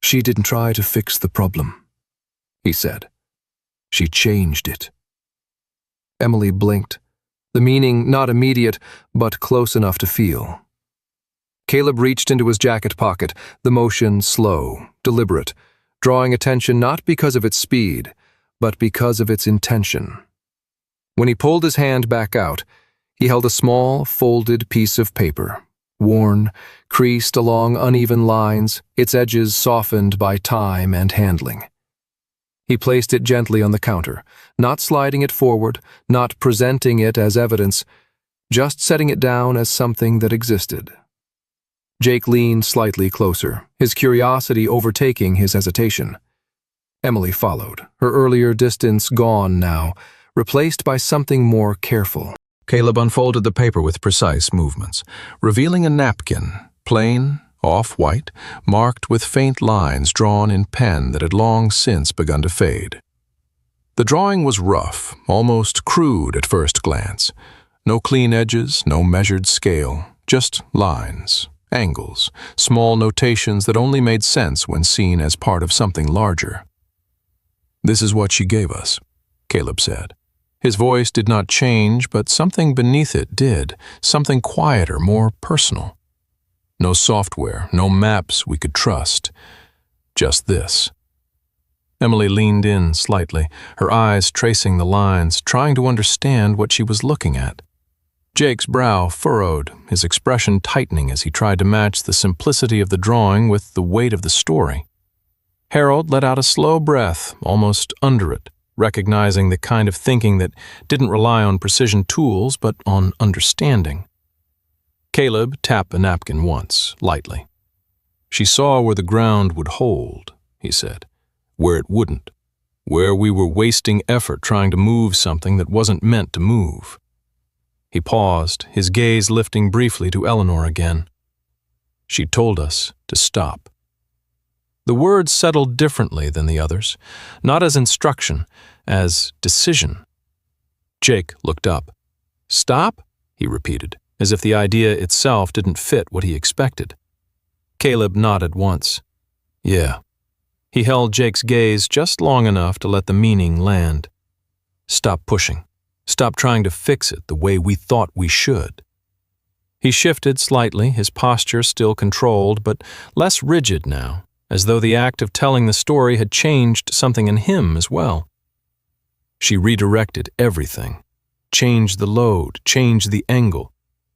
"She didn't try to fix the problem," he said. "She changed it." Emily blinked, the meaning not immediate, but close enough to feel. Caleb reached into his jacket pocket, the motion slow, deliberate, drawing attention not because of its speed, but because of its intention. When he pulled his hand back out, he held a small, folded piece of paper, worn, creased along uneven lines, its edges softened by time and handling. He placed it gently on the counter, not sliding it forward, not presenting it as evidence, just setting it down as something that existed. Jake leaned slightly closer, his curiosity overtaking his hesitation. Emily followed, her earlier distance gone now, replaced by something more careful. Caleb unfolded the paper with precise movements, revealing a napkin, plain, off-white, marked with faint lines drawn in pen that had long since begun to fade. The drawing was rough, almost crude at first glance. No clean edges, no measured scale, just lines, angles, small notations that only made sense when seen as part of something larger. "This is what she gave us," Caleb said. His voice did not change, but something beneath it did, something quieter, more personal. No software, no maps we could trust. Just this. Emily leaned in slightly, her eyes tracing the lines, trying to understand what she was looking at. Jake's brow furrowed, his expression tightening as he tried to match the simplicity of the drawing with the weight of the story. Harold let out a slow breath, almost under it, recognizing the kind of thinking that didn't rely on precision tools but on understanding. Caleb tapped a napkin once, lightly. "She saw where the ground would hold," he said. "Where it wouldn't. Where we were wasting effort trying to move something that wasn't meant to move." He paused, his gaze lifting briefly to Eleanor again. "She told us to stop." The words settled differently than the others, not as instruction, as decision. Jake looked up. "Stop?" he repeated, as if the idea itself didn't fit what he expected. Caleb nodded once. "Yeah." He held Jake's gaze just long enough to let the meaning land. "Stop pushing. Stop trying to fix it the way we thought we should." He shifted slightly, his posture still controlled, but less rigid now, as though the act of telling the story had changed something in him as well. She redirected everything, changed the load, changed the angle,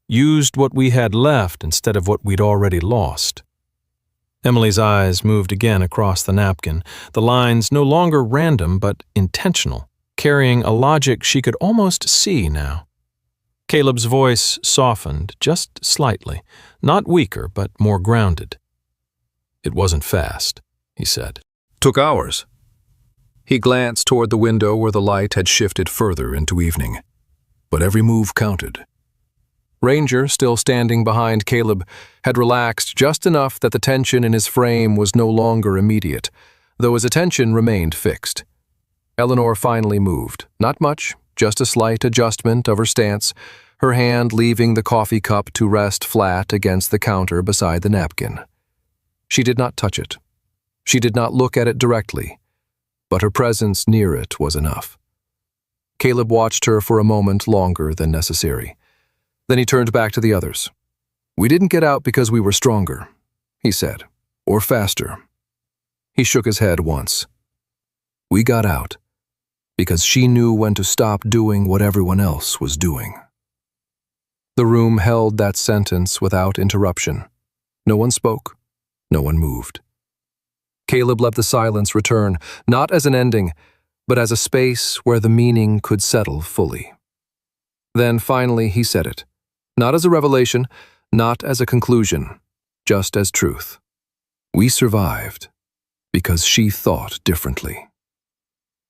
used what we had left instead of what we'd already lost. Emily's eyes moved again across the napkin, the lines no longer random but intentional, carrying a logic she could almost see now. Caleb's voice softened just slightly, not weaker but more grounded. "It wasn't fast," he said. "Took hours." He glanced toward the window where the light had shifted further into evening. But every move counted. Ranger, still standing behind Caleb, had relaxed just enough that the tension in his frame was no longer immediate, though his attention remained fixed. Eleanor finally moved, not much, just a slight adjustment of her stance, her hand leaving the coffee cup to rest flat against the counter beside the napkin. She did not touch it. She did not look at it directly, but her presence near it was enough. Caleb watched her for a moment longer than necessary. Then he turned back to the others. "We didn't get out because we were stronger," he said, "or faster." He shook his head once. "We got out because she knew when to stop doing what everyone else was doing." The room held that sentence without interruption. No one spoke. No one moved. Caleb let the silence return, not as an ending, but as a space where the meaning could settle fully. Then finally he said it, not as a revelation, not as a conclusion, just as truth. "We survived because she thought differently."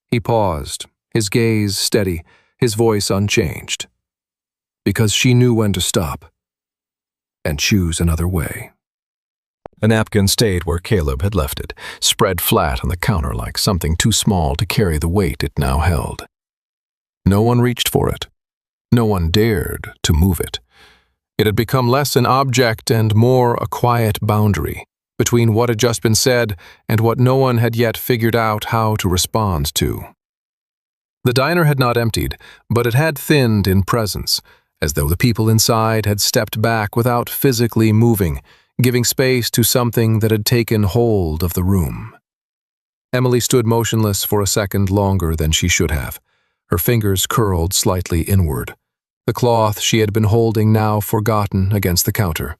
He paused, his gaze steady, his voice unchanged. "Because she knew when to stop and choose another way." A napkin stayed where Caleb had left it, spread flat on the counter like something too small to carry the weight it now held. No one reached for it. No one dared to move it. It had become less an object and more a quiet boundary between what had just been said and what no one had yet figured out how to respond to. The diner had not emptied, but it had thinned in presence, as though the people inside had stepped back without physically moving, giving space to something that had taken hold of the room. Emily stood motionless for a second longer than she should have, her fingers curled slightly inward, the cloth she had been holding now forgotten against the counter.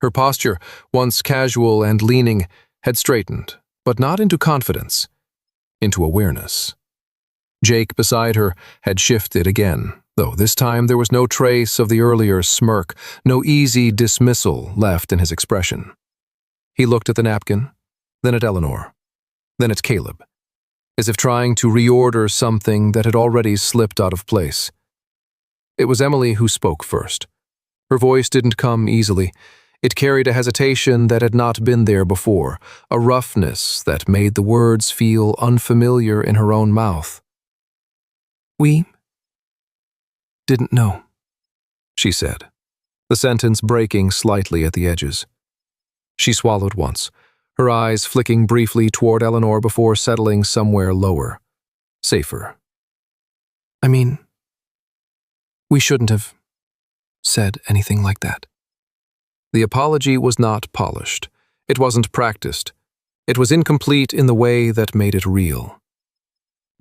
Her posture, once casual and leaning, had straightened, but not into confidence, into awareness. Jake beside her had shifted again, though this time there was no trace of the earlier smirk, no easy dismissal left in his expression. He looked at the napkin, then at Eleanor, then at Caleb, as if trying to reorder something that had already slipped out of place. It was Emily who spoke first. Her voice didn't come easily. It carried a hesitation that had not been there before, a roughness that made the words feel unfamiliar in her own mouth. "We didn't know," she said, the sentence breaking slightly at the edges. She swallowed once, her eyes flicking briefly toward Eleanor before settling somewhere lower, safer. I mean, we shouldn't have said anything like that. The apology was not polished. It wasn't practiced. It was incomplete in the way that made it real.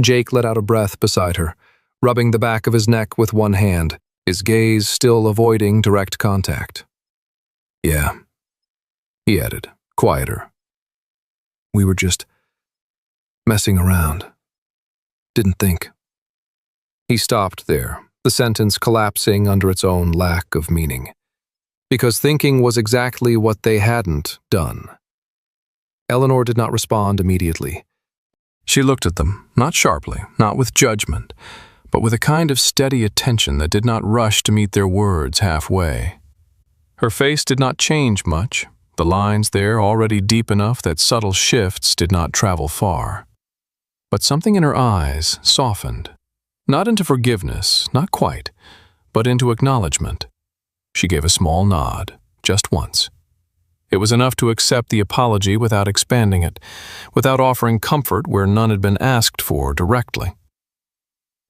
Jake let out a breath beside her, rubbing the back of his neck with one hand, his gaze still avoiding direct contact. Yeah, he added, quieter. We were just messing around. Didn't think. He stopped there, the sentence collapsing under its own lack of meaning. Because thinking was exactly what they hadn't done. Eleanor did not respond immediately. She looked at them, not sharply, not with judgment, but with a kind of steady attention that did not rush to meet their words halfway. Her face did not change much, the lines there already deep enough that subtle shifts did not travel far. But something in her eyes softened, not into forgiveness, not quite, but into acknowledgement. She gave a small nod, just once. It was enough to accept the apology without expanding it, without offering comfort where none had been asked for directly.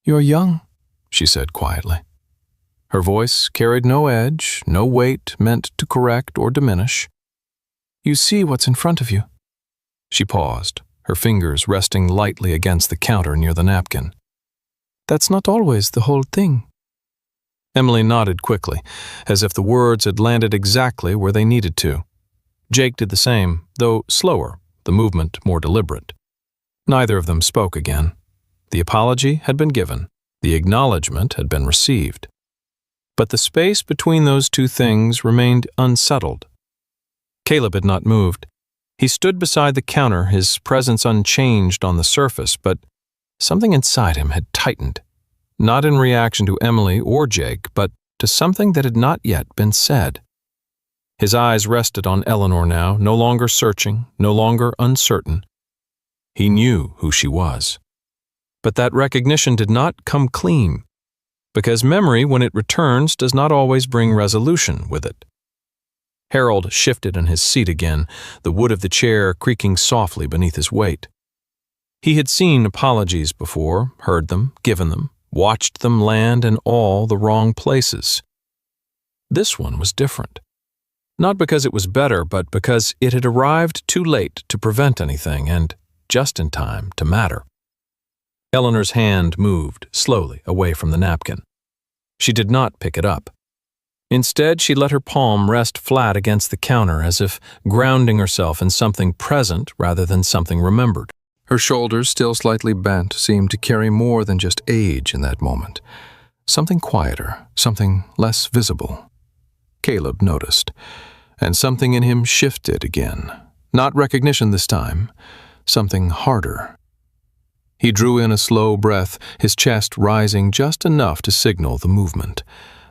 "You're young," she said quietly. Her voice carried no edge, no weight meant to correct or diminish. "You see what's in front of you." She paused, her fingers resting lightly against the counter near the napkin. "That's not always the whole thing." Emily nodded quickly, as if the words had landed exactly where they needed to. Jake did the same, though slower, the movement more deliberate. Neither of them spoke again. The apology had been given, the acknowledgement had been received. But the space between those two things remained unsettled. Caleb had not moved. He stood beside the counter, his presence unchanged on the surface, but something inside him had tightened, not in reaction to Emily or Jake, but to something that had not yet been said. His eyes rested on Eleanor now, no longer searching, no longer uncertain. He knew who she was. But that recognition did not come clean, because memory, when it returns, does not always bring resolution with it. Harold shifted in his seat again, the wood of the chair creaking softly beneath his weight. He had seen apologies before, heard them, given them, watched them land in all the wrong places. This one was different. Not because it was better, but because it had arrived too late to prevent anything and just in time to matter. Eleanor's hand moved slowly away from the napkin. She did not pick it up. Instead, she let her palm rest flat against the counter as if grounding herself in something present rather than something remembered. Her shoulders, still slightly bent, seemed to carry more than just age in that moment. Something quieter, something less visible. Caleb noticed, and something in him shifted again. Not recognition this time, something harder. He drew in a slow breath, his chest rising just enough to signal the movement,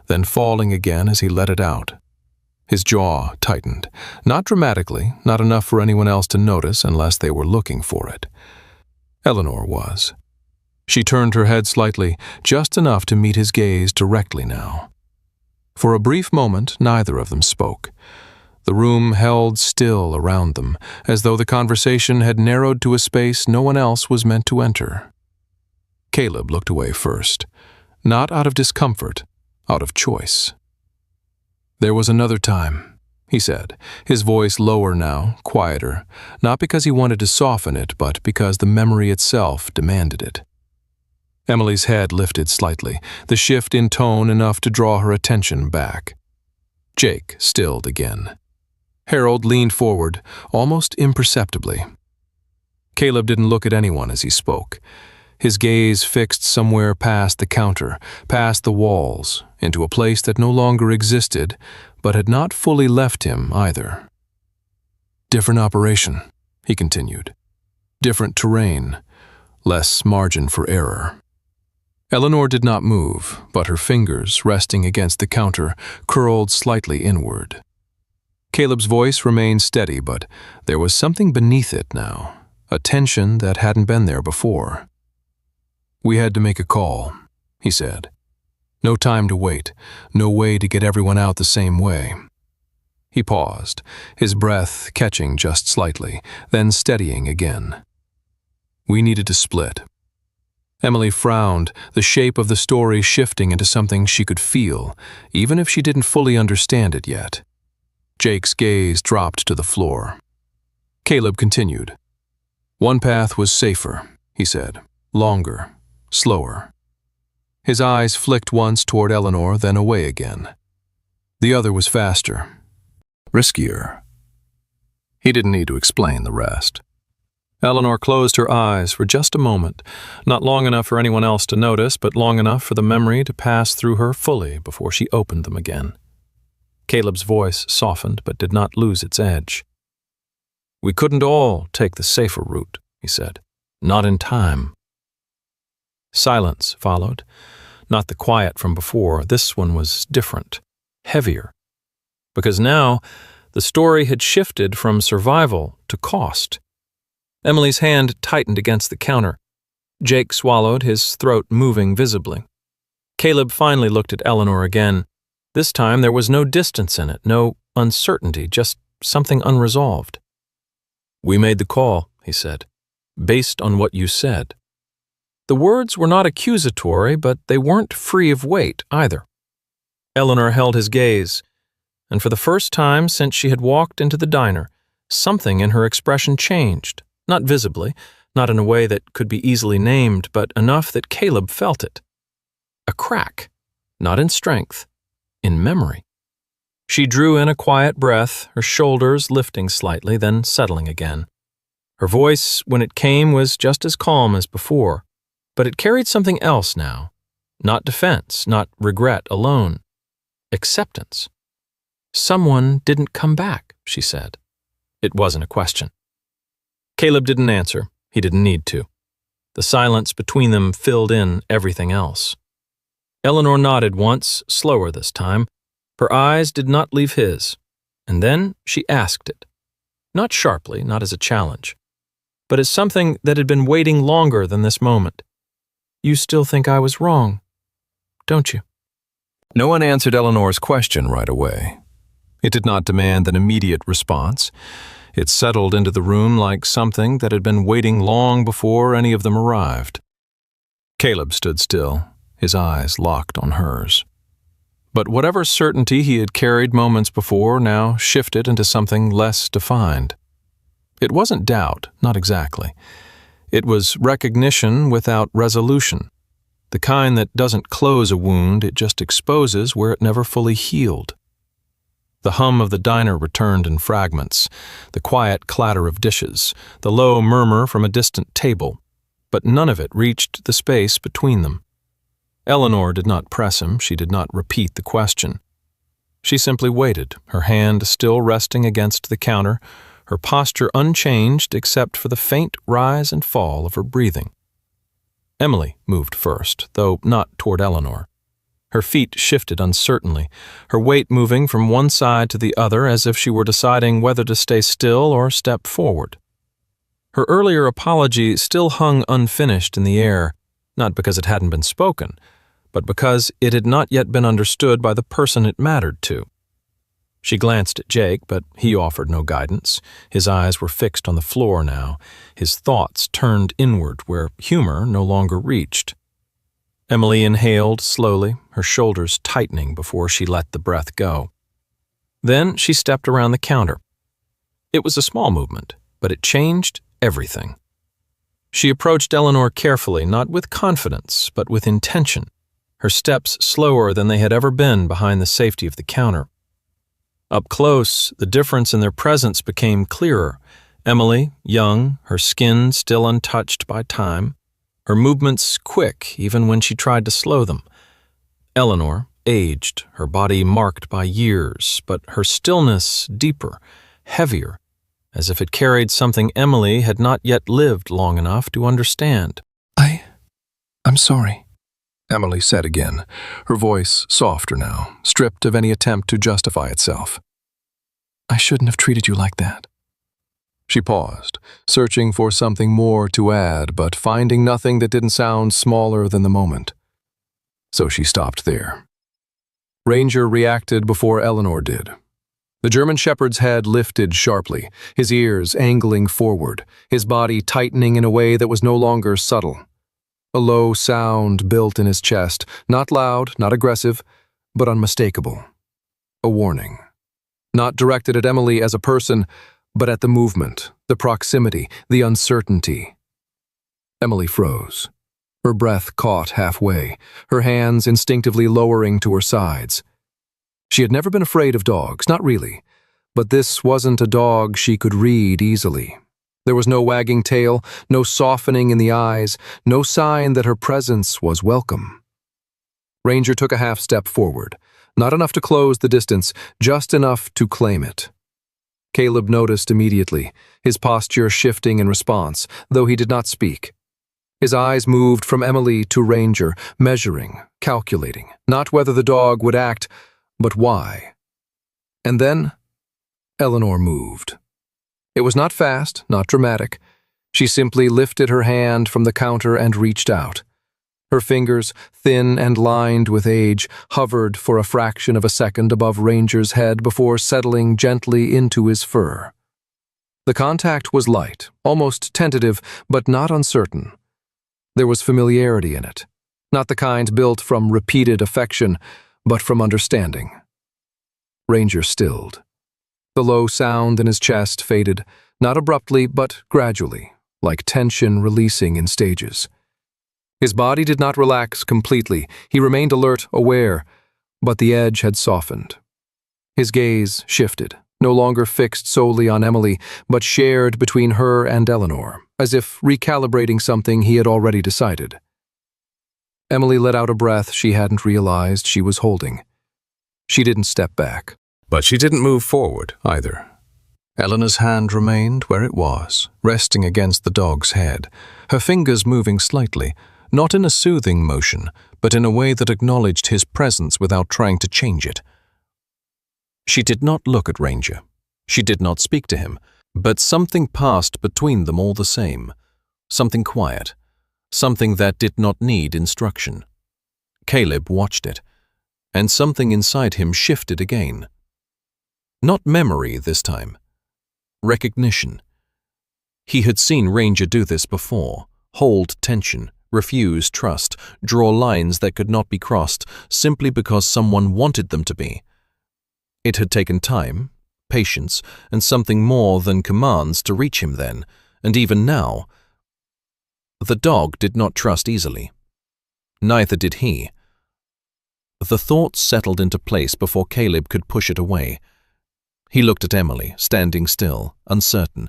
then falling again as he let it out. His jaw tightened, not dramatically, not enough for anyone else to notice unless they were looking for it. Eleanor was. She turned her head slightly, just enough to meet his gaze directly now. For a brief moment, neither of them spoke. The room held still around them, as though the conversation had narrowed to a space no one else was meant to enter. Caleb looked away first, not out of discomfort, out of choice. "There was another time," he said, his voice lower now, quieter, not because he wanted to soften it, but because the memory itself demanded it. Emily's head lifted slightly, the shift in tone enough to draw her attention back. Jake stilled again. Harold leaned forward, almost imperceptibly. Caleb didn't look at anyone as he spoke. His gaze fixed somewhere past the counter, past the walls, into a place that no longer existed, but had not fully left him either. "Different operation," he continued. "Different terrain, less margin for error." Eleanor did not move, but her fingers, resting against the counter, curled slightly inward. Caleb's voice remained steady, but there was something beneath it now, a tension that hadn't been there before. "We had to make a call," he said. "No time to wait, no way to get everyone out the same way." He paused, his breath catching just slightly, then steadying again. "We needed to split. Emily frowned, the shape of the story shifting into something she could feel, even if she didn't fully understand it yet. Jake's gaze dropped to the floor. Caleb continued. One path was safer, he said. Longer, slower. His eyes flicked once toward Eleanor, then away again. The other was faster, riskier. He didn't need to explain the rest. Eleanor closed her eyes for just a moment, not long enough for anyone else to notice, but long enough for the memory to pass through her fully before she opened them again. Caleb's voice softened but did not lose its edge. We couldn't all take the safer route, he said. Not in time. Silence followed. Not the quiet from before. This one was different, heavier. Because now, the story had shifted from survival to cost. Emily's hand tightened against the counter. Jake swallowed, his throat moving visibly. Caleb finally looked at Eleanor again. This time there was no distance in it, no uncertainty, just something unresolved. We made the call, he said, based on what you said. The words were not accusatory, but they weren't free of weight either. Eleanor held his gaze, and for the first time since she had walked into the diner, something in her expression changed. Not visibly, not in a way that could be easily named, but enough that Caleb felt it. A crack, not in strength, in memory. She drew in a quiet breath, her shoulders lifting slightly, then settling again. Her voice, when it came, was just as calm as before, but it carried something else now. Not defense, not regret alone. Acceptance. Someone didn't come back, she said. It wasn't a question. Caleb didn't answer. He didn't need to. The silence between them filled in everything else. Eleanor nodded once, slower this time. Her eyes did not leave his. And then she asked it. Not sharply, not as a challenge, but as something that had been waiting longer than this moment. You still think I was wrong, don't you? No one answered Eleanor's question right away. It did not demand an immediate response. It settled into the room like something that had been waiting long before any of them arrived. Caleb stood still, his eyes locked on hers. But whatever certainty he had carried moments before now shifted into something less defined. It wasn't doubt, not exactly. It was recognition without resolution, the kind that doesn't close a wound, it just exposes where it never fully healed. The hum of the diner returned in fragments, the quiet clatter of dishes, the low murmur from a distant table, but none of it reached the space between them. Eleanor did not press him, she did not repeat the question. She simply waited, her hand still resting against the counter, her posture unchanged except for the faint rise and fall of her breathing. Emily moved first, though not toward Eleanor. Her feet shifted uncertainly, her weight moving from one side to the other as if she were deciding whether to stay still or step forward. Her earlier apology still hung unfinished in the air, not because it hadn't been spoken, but because it had not yet been understood by the person it mattered to. She glanced at Jake, but he offered no guidance. His eyes were fixed on the floor now, his thoughts turned inward where humor no longer reached. Emily inhaled slowly, her shoulders tightening before she let the breath go. Then she stepped around the counter. It was a small movement, but it changed everything. She approached Eleanor carefully, not with confidence, but with intention, her steps slower than they had ever been behind the safety of the counter. Up close, the difference in their presence became clearer. Emily, young, her skin still untouched by time, her movements quick even when she tried to slow them. Eleanor, aged, her body marked by years, but her stillness deeper, heavier, as if it carried something Emily had not yet lived long enough to understand. I'm sorry, Emily said again, her voice softer now, stripped of any attempt to justify itself. I shouldn't have treated you like that. She paused, searching for something more to add, but finding nothing that didn't sound smaller than the moment. So she stopped there. Ranger reacted before Eleanor did. The German shepherd's head lifted sharply, his ears angling forward, his body tightening in a way that was no longer subtle. A low sound built in his chest, not loud, not aggressive, but unmistakable. A warning. Not directed at Emily as a person, but at the movement, the proximity, the uncertainty. Emily froze. Her breath caught halfway, her hands instinctively lowering to her sides. She had never been afraid of dogs, not really, but this wasn't a dog she could read easily. There was no wagging tail, no softening in the eyes, no sign that her presence was welcome. Ranger took a half step forward, not enough to close the distance, just enough to claim it. Caleb noticed immediately, his posture shifting in response, though he did not speak. His eyes moved from Emily to Ranger, measuring, calculating, not whether the dog would act, but why. And then, Eleanor moved. It was not fast, not dramatic. She simply lifted her hand from the counter and reached out. Her fingers, thin and lined with age, hovered for a fraction of a second above Ranger's head before settling gently into his fur. The contact was light, almost tentative, but not uncertain. There was familiarity in it, not the kind built from repeated affection, but from understanding. Ranger stilled. The low sound in his chest faded, not abruptly, but gradually, like tension releasing in stages. His body did not relax completely. He remained alert, aware, but the edge had softened. His gaze shifted, no longer fixed solely on Emily, but shared between her and Eleanor, as if recalibrating something he had already decided. Emily let out a breath she hadn't realized she was holding. She didn't step back. But she didn't move forward, either. Eleanor's hand remained where it was, resting against the dog's head, her fingers moving slightly, not in a soothing motion, but in a way that acknowledged his presence without trying to change it. She did not look at Ranger. She did not speak to him, but something passed between them all the same. Something quiet. Something that did not need instruction. Caleb watched it, and something inside him shifted again. Not memory this time. Recognition. He had seen Ranger do this before, hold tension, refuse trust, draw lines that could not be crossed simply because someone wanted them to be. It had taken time, patience, and something more than commands to reach him then, and even now. The dog did not trust easily. Neither did he. The thought settled into place before Caleb could push it away. He looked at Emily, standing still, uncertain,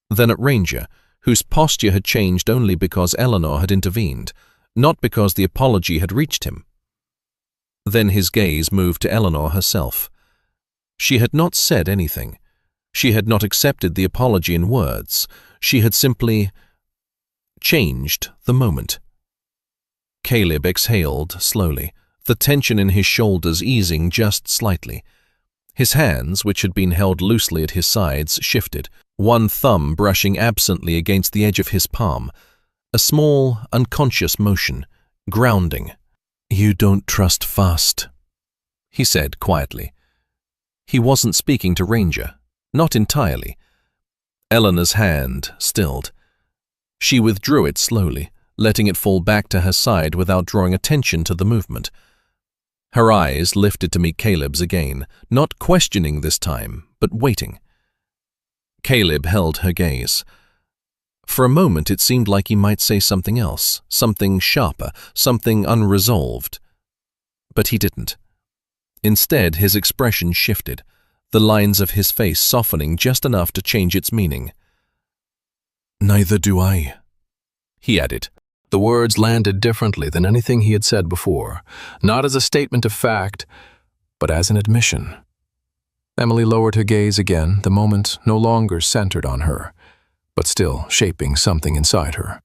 then at Ranger, whose posture had changed only because Eleanor had intervened, not because the apology had reached him. Then his gaze moved to Eleanor herself. She had not said anything. She had not accepted the apology in words. She had simply changed the moment. Caleb exhaled slowly, the tension in his shoulders easing just slightly. His hands, which had been held loosely at his sides, shifted, one thumb brushing absently against the edge of his palm. A small, unconscious motion, grounding. "You don't trust fast," he said quietly. He wasn't speaking to Ranger, not entirely. Eleanor's hand stilled. She withdrew it slowly, letting it fall back to her side without drawing attention to the movement. Her eyes lifted to meet Caleb's again, not questioning this time, but waiting. Caleb held her gaze. For a moment it seemed like he might say something else, something sharper, something unresolved. But he didn't. Instead, his expression shifted, the lines of his face softening just enough to change its meaning. "Neither do I," he added. The words landed differently than anything he had said before, not as a statement of fact, but as an admission. Emily lowered her gaze again, the moment no longer centered on her, but still shaping something inside her.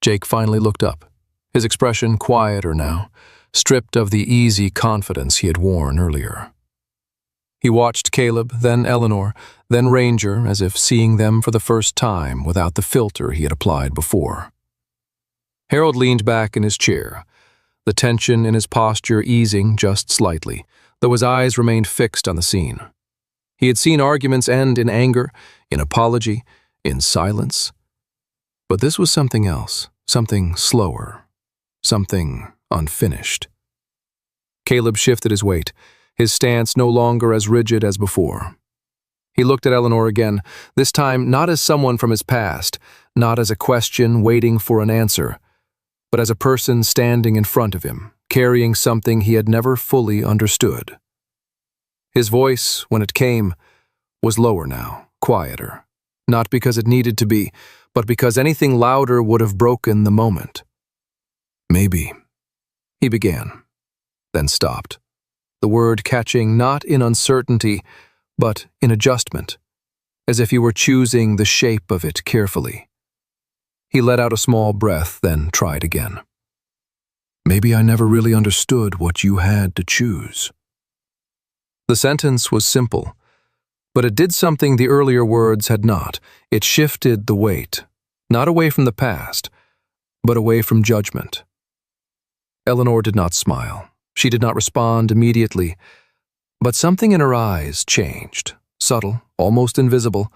Jake finally looked up, his expression quieter now, stripped of the easy confidence he had worn earlier. He watched Caleb, then Eleanor, then Ranger, as if seeing them for the first time without the filter he had applied before. Harold leaned back in his chair, the tension in his posture easing just slightly, though his eyes remained fixed on the scene. He had seen arguments end in anger, in apology, in silence. But this was something else, something slower, something unfinished. Caleb shifted his weight, his stance no longer as rigid as before. He looked at Eleanor again, this time not as someone from his past, not as a question waiting for an answer, but as a person standing in front of him, carrying something he had never fully understood. His voice, when it came, was lower now, quieter, not because it needed to be, but because anything louder would have broken the moment. "Maybe," he began, then stopped, the word catching not in uncertainty, but in adjustment, as if he were choosing the shape of it carefully. He let out a small breath, then tried again. "Maybe I never really understood what you had to choose." The sentence was simple, but it did something the earlier words had not. It shifted the weight, not away from the past, but away from judgment. Eleanor did not smile. She did not respond immediately, but something in her eyes changed, subtle, almost invisible,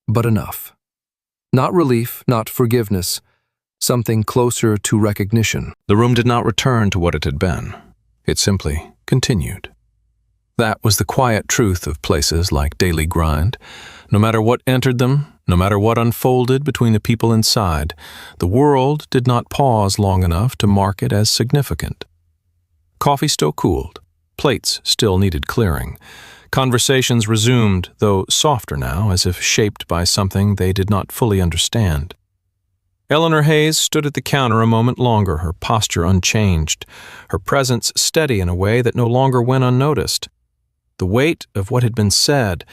but enough. Not relief, not forgiveness, something closer to recognition. The room did not return to what it had been. It simply continued. That was the quiet truth of places like Daily Grind. No matter what entered them, no matter what unfolded between the people inside, the world did not pause long enough to mark it as significant. Coffee still cooled. Plates still needed clearing. Conversations resumed, though softer now, as if shaped by something they did not fully understand. Eleanor Hayes stood at the counter a moment longer, her posture unchanged, her presence steady in a way that no longer went unnoticed. The weight of what had been said,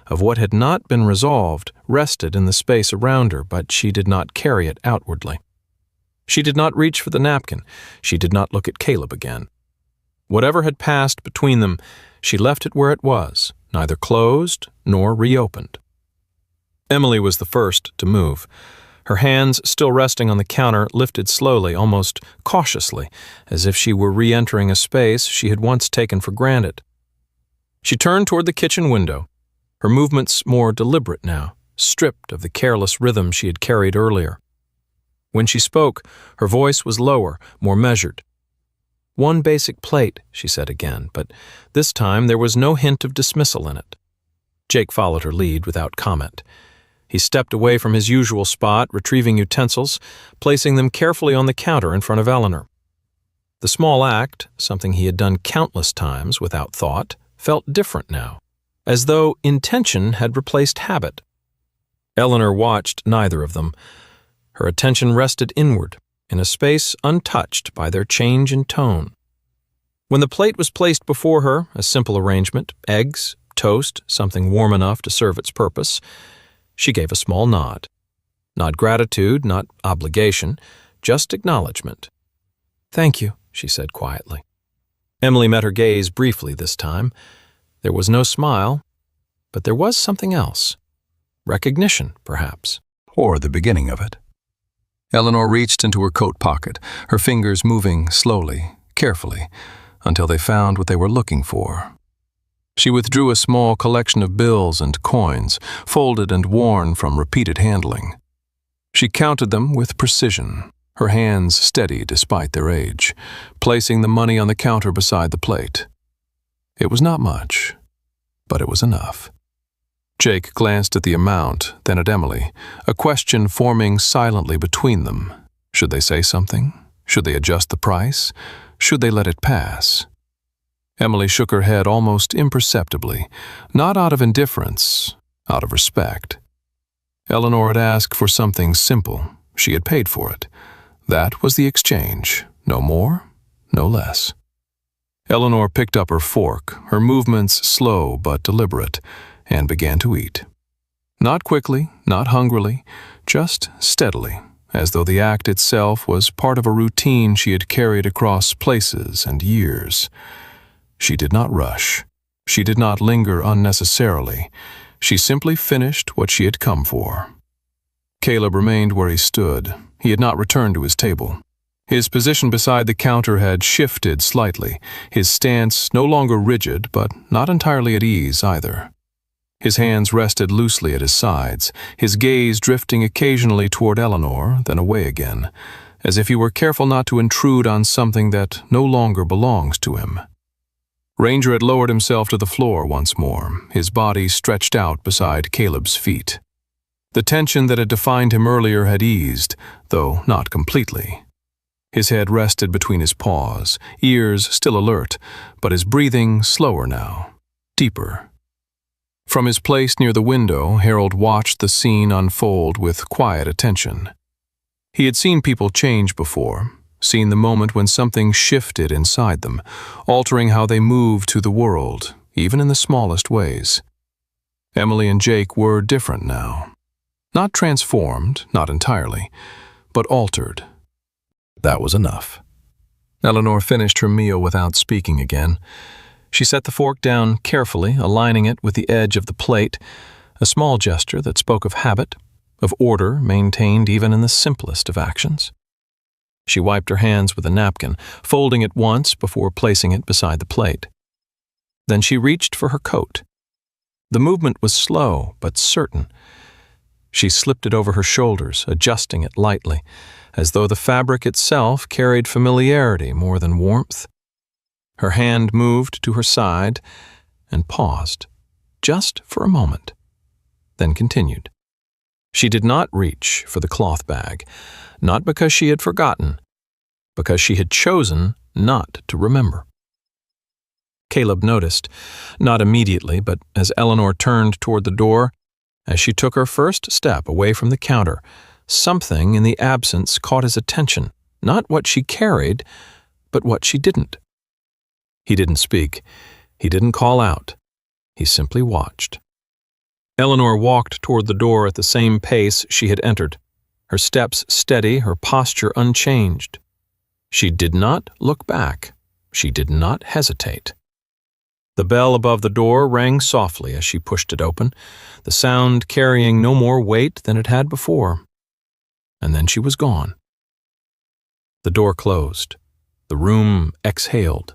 of what had not been resolved, rested in the space around her, but she did not carry it outwardly. She did not reach for the napkin. She did not look at Caleb again. Whatever had passed between them, she left it where it was, neither closed nor reopened. Emily was the first to move. Her hands, still resting on the counter, lifted slowly, almost cautiously, as if she were re-entering a space she had once taken for granted. She turned toward the kitchen window, her movements more deliberate now, stripped of the careless rhythm she had carried earlier. When she spoke, her voice was lower, more measured. "One basic plate," she said again, but this time there was no hint of dismissal in it. Jake followed her lead without comment. He stepped away from his usual spot, retrieving utensils, placing them carefully on the counter in front of Eleanor. The small act, something he had done countless times without thought, felt different now, as though intention had replaced habit. Eleanor watched neither of them. Her attention rested inward, in a space untouched by their change in tone. When the plate was placed before her, a simple arrangement, eggs, toast, something warm enough to serve its purpose, she gave a small nod. Not gratitude, not obligation, just acknowledgement. "Thank you," she said quietly. Emily met her gaze briefly this time. There was no smile, but there was something else. Recognition, perhaps. Or the beginning of it. Eleanor reached into her coat pocket, her fingers moving slowly, carefully, until they found what they were looking for. She withdrew a small collection of bills and coins, folded and worn from repeated handling. She counted them with precision, her hands steady despite their age, placing the money on the counter beside the plate. It was not much, but it was enough. Jake glanced at the amount, then at Emily, a question forming silently between them. Should they say something? Should they adjust the price? Should they let it pass? Emily shook her head almost imperceptibly, not out of indifference, out of respect. Eleanor had asked for something simple. She had paid for it. That was the exchange, no more, no less. Eleanor picked up her fork, her movements slow but deliberate, and began to eat. Not quickly, not hungrily, just steadily, as though the act itself was part of a routine she had carried across places and years. She did not rush. She did not linger unnecessarily. She simply finished what she had come for. Caleb remained where he stood. He had not returned to his table. His position beside the counter had shifted slightly, his stance no longer rigid, but not entirely at ease either. His hands rested loosely at his sides, his gaze drifting occasionally toward Eleanor, then away again, as if he were careful not to intrude on something that no longer belongs to him. Ranger had lowered himself to the floor once more, his body stretched out beside Caleb's feet. The tension that had defined him earlier had eased, though not completely. His head rested between his paws, ears still alert, but his breathing slower now, deeper. From his place near the window, Harold watched the scene unfold with quiet attention. He had seen people change before, seen the moment when something shifted inside them, altering how they moved through the world, even in the smallest ways. Emily and Jake were different now. Not transformed, not entirely, but altered. That was enough. Eleanor finished her meal without speaking again. She set the fork down carefully, aligning it with the edge of the plate, a small gesture that spoke of habit, of order maintained even in the simplest of actions. She wiped her hands with a napkin, folding it once before placing it beside the plate. Then she reached for her coat. The movement was slow but certain. She slipped it over her shoulders, adjusting it lightly, as though the fabric itself carried familiarity more than warmth. Her hand moved to her side and paused, just for a moment, then continued. She did not reach for the cloth bag, not because she had forgotten, because she had chosen not to remember. Caleb noticed, not immediately, but as Eleanor turned toward the door, as she took her first step away from the counter, something in the absence caught his attention, not what she carried, but what she didn't. He didn't speak. He didn't call out. He simply watched. Eleanor walked toward the door at the same pace she had entered, her steps steady, her posture unchanged. She did not look back. She did not hesitate. The bell above the door rang softly as she pushed it open, the sound carrying no more weight than it had before. And then she was gone. The door closed. The room exhaled.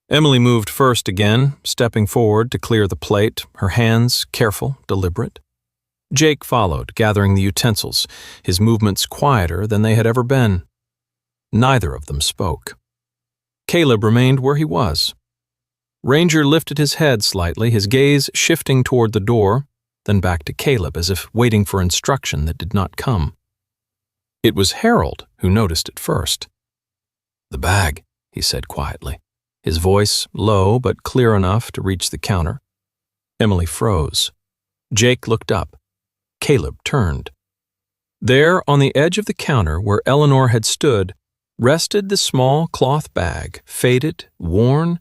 Emily moved first again, stepping forward to clear the plate, her hands careful, deliberate. Jake followed, gathering the utensils, his movements quieter than they had ever been. Neither of them spoke. Caleb remained where he was. Ranger lifted his head slightly, his gaze shifting toward the door, then back to Caleb as if waiting for instruction that did not come. It was Harold who noticed it first. "The bag," he said quietly, his voice low but clear enough to reach the counter. Emily froze. Jake looked up. Caleb turned. There, on the edge of the counter where Eleanor had stood, rested the small cloth bag, faded, worn,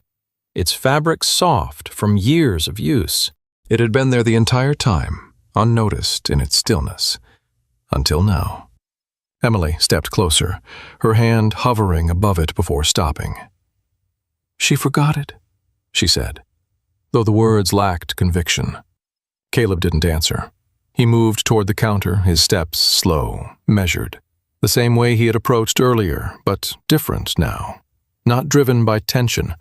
its fabric soft from years of use. It had been there the entire time, unnoticed in its stillness, until now. Emily stepped closer, her hand hovering above it before stopping. "She forgot it," she said, though the words lacked conviction. Caleb didn't answer. He moved toward the counter, his steps slow, measured, the same way he had approached earlier, but different now, not driven by tension,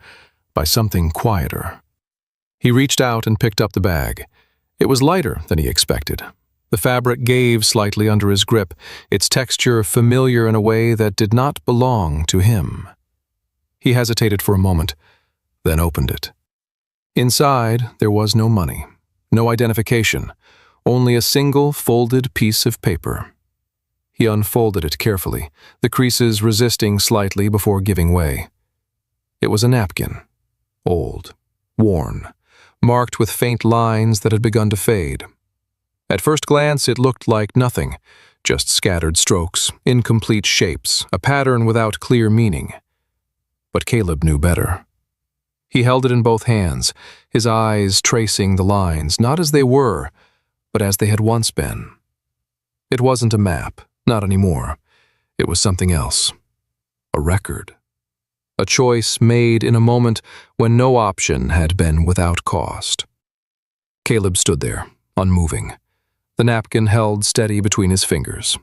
by something quieter. He reached out and picked up the bag. It was lighter than he expected. The fabric gave slightly under his grip, its texture familiar in a way that did not belong to him. He hesitated for a moment, then opened it. Inside, there was no money, no identification, only a single folded piece of paper. He unfolded it carefully, the creases resisting slightly before giving way. It was a napkin, old, worn, marked with faint lines that had begun to fade. At first glance, it looked like nothing, just scattered strokes, incomplete shapes, a pattern without clear meaning. But Caleb knew better. He held it in both hands, his eyes tracing the lines, not as they were, but as they had once been. It wasn't a map, not anymore. It was something else. A record. A choice made in a moment when no option had been without cost. Caleb stood there, unmoving, the napkin held steady between his fingers.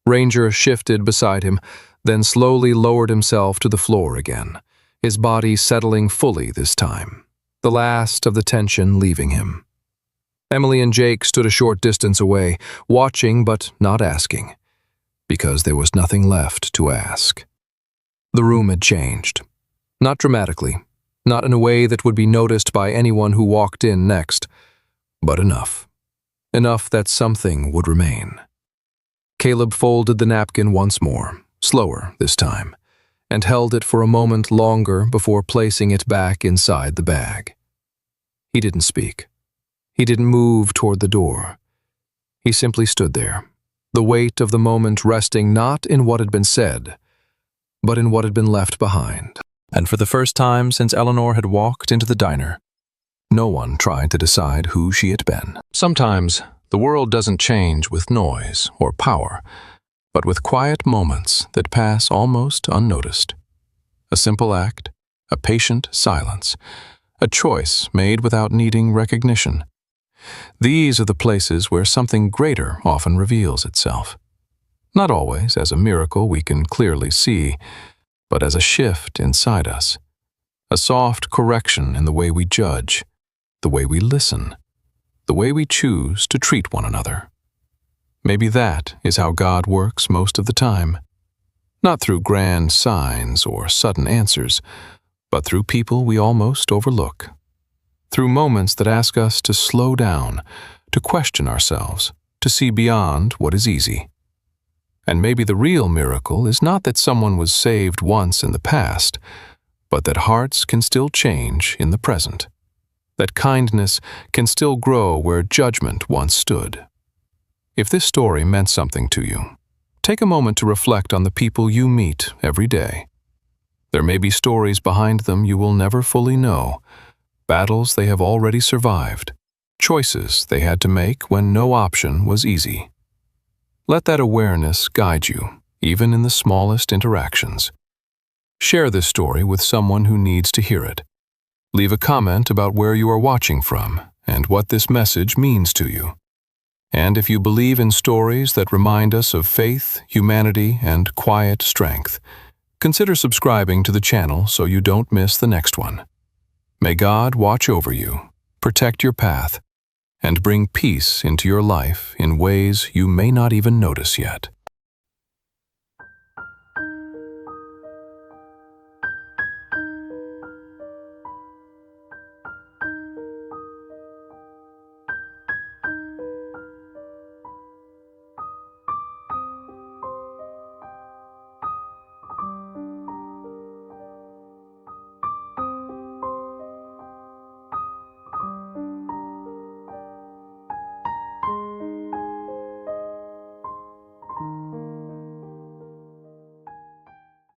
Ranger shifted beside him, then slowly lowered himself to the floor again, his body settling fully this time, the last of the tension leaving him. Emily and Jake stood a short distance away, watching but not asking. because there was nothing left to ask. The room had changed. Not dramatically, not in a way that would be noticed by anyone who walked in next, but enough. Enough that something would remain. Caleb folded the napkin once more, slower this time, and held it for a moment longer before placing it back inside the bag. He didn't speak. He didn't move toward the door. He simply stood there, the weight of the moment resting not in what had been said, but in what had been left behind. And for the first time since Eleanor had walked into the diner, no one tried to decide who she had been. Sometimes, the world doesn't change with noise or power, but with quiet moments that pass almost unnoticed. A simple act, a patient silence, a choice made without needing recognition. These are the places where something greater often reveals itself. Not always as a miracle we can clearly see, but as a shift inside us. A soft correction in the way we judge, the way we listen, the way we choose to treat one another. Maybe that is how God works most of the time. Not through grand signs or sudden answers, but through people we almost overlook. Through moments that ask us to slow down, to question ourselves, to see beyond what is easy. And maybe the real miracle is not that someone was saved once in the past, but that hearts can still change in the present. That kindness can still grow where judgment once stood. If this story meant something to you, take a moment to reflect on the people you meet every day. There may be stories behind them you will never fully know, battles they have already survived, choices they had to make when no option was easy. Let that awareness guide you, even in the smallest interactions. Share this story with someone who needs to hear it. Leave a comment about where you are watching from and what this message means to you. And if you believe in stories that remind us of faith, humanity, and quiet strength, consider subscribing to the channel so you don't miss the next one. May God watch over you, protect your path, and bring peace into your life in ways you may not even notice yet.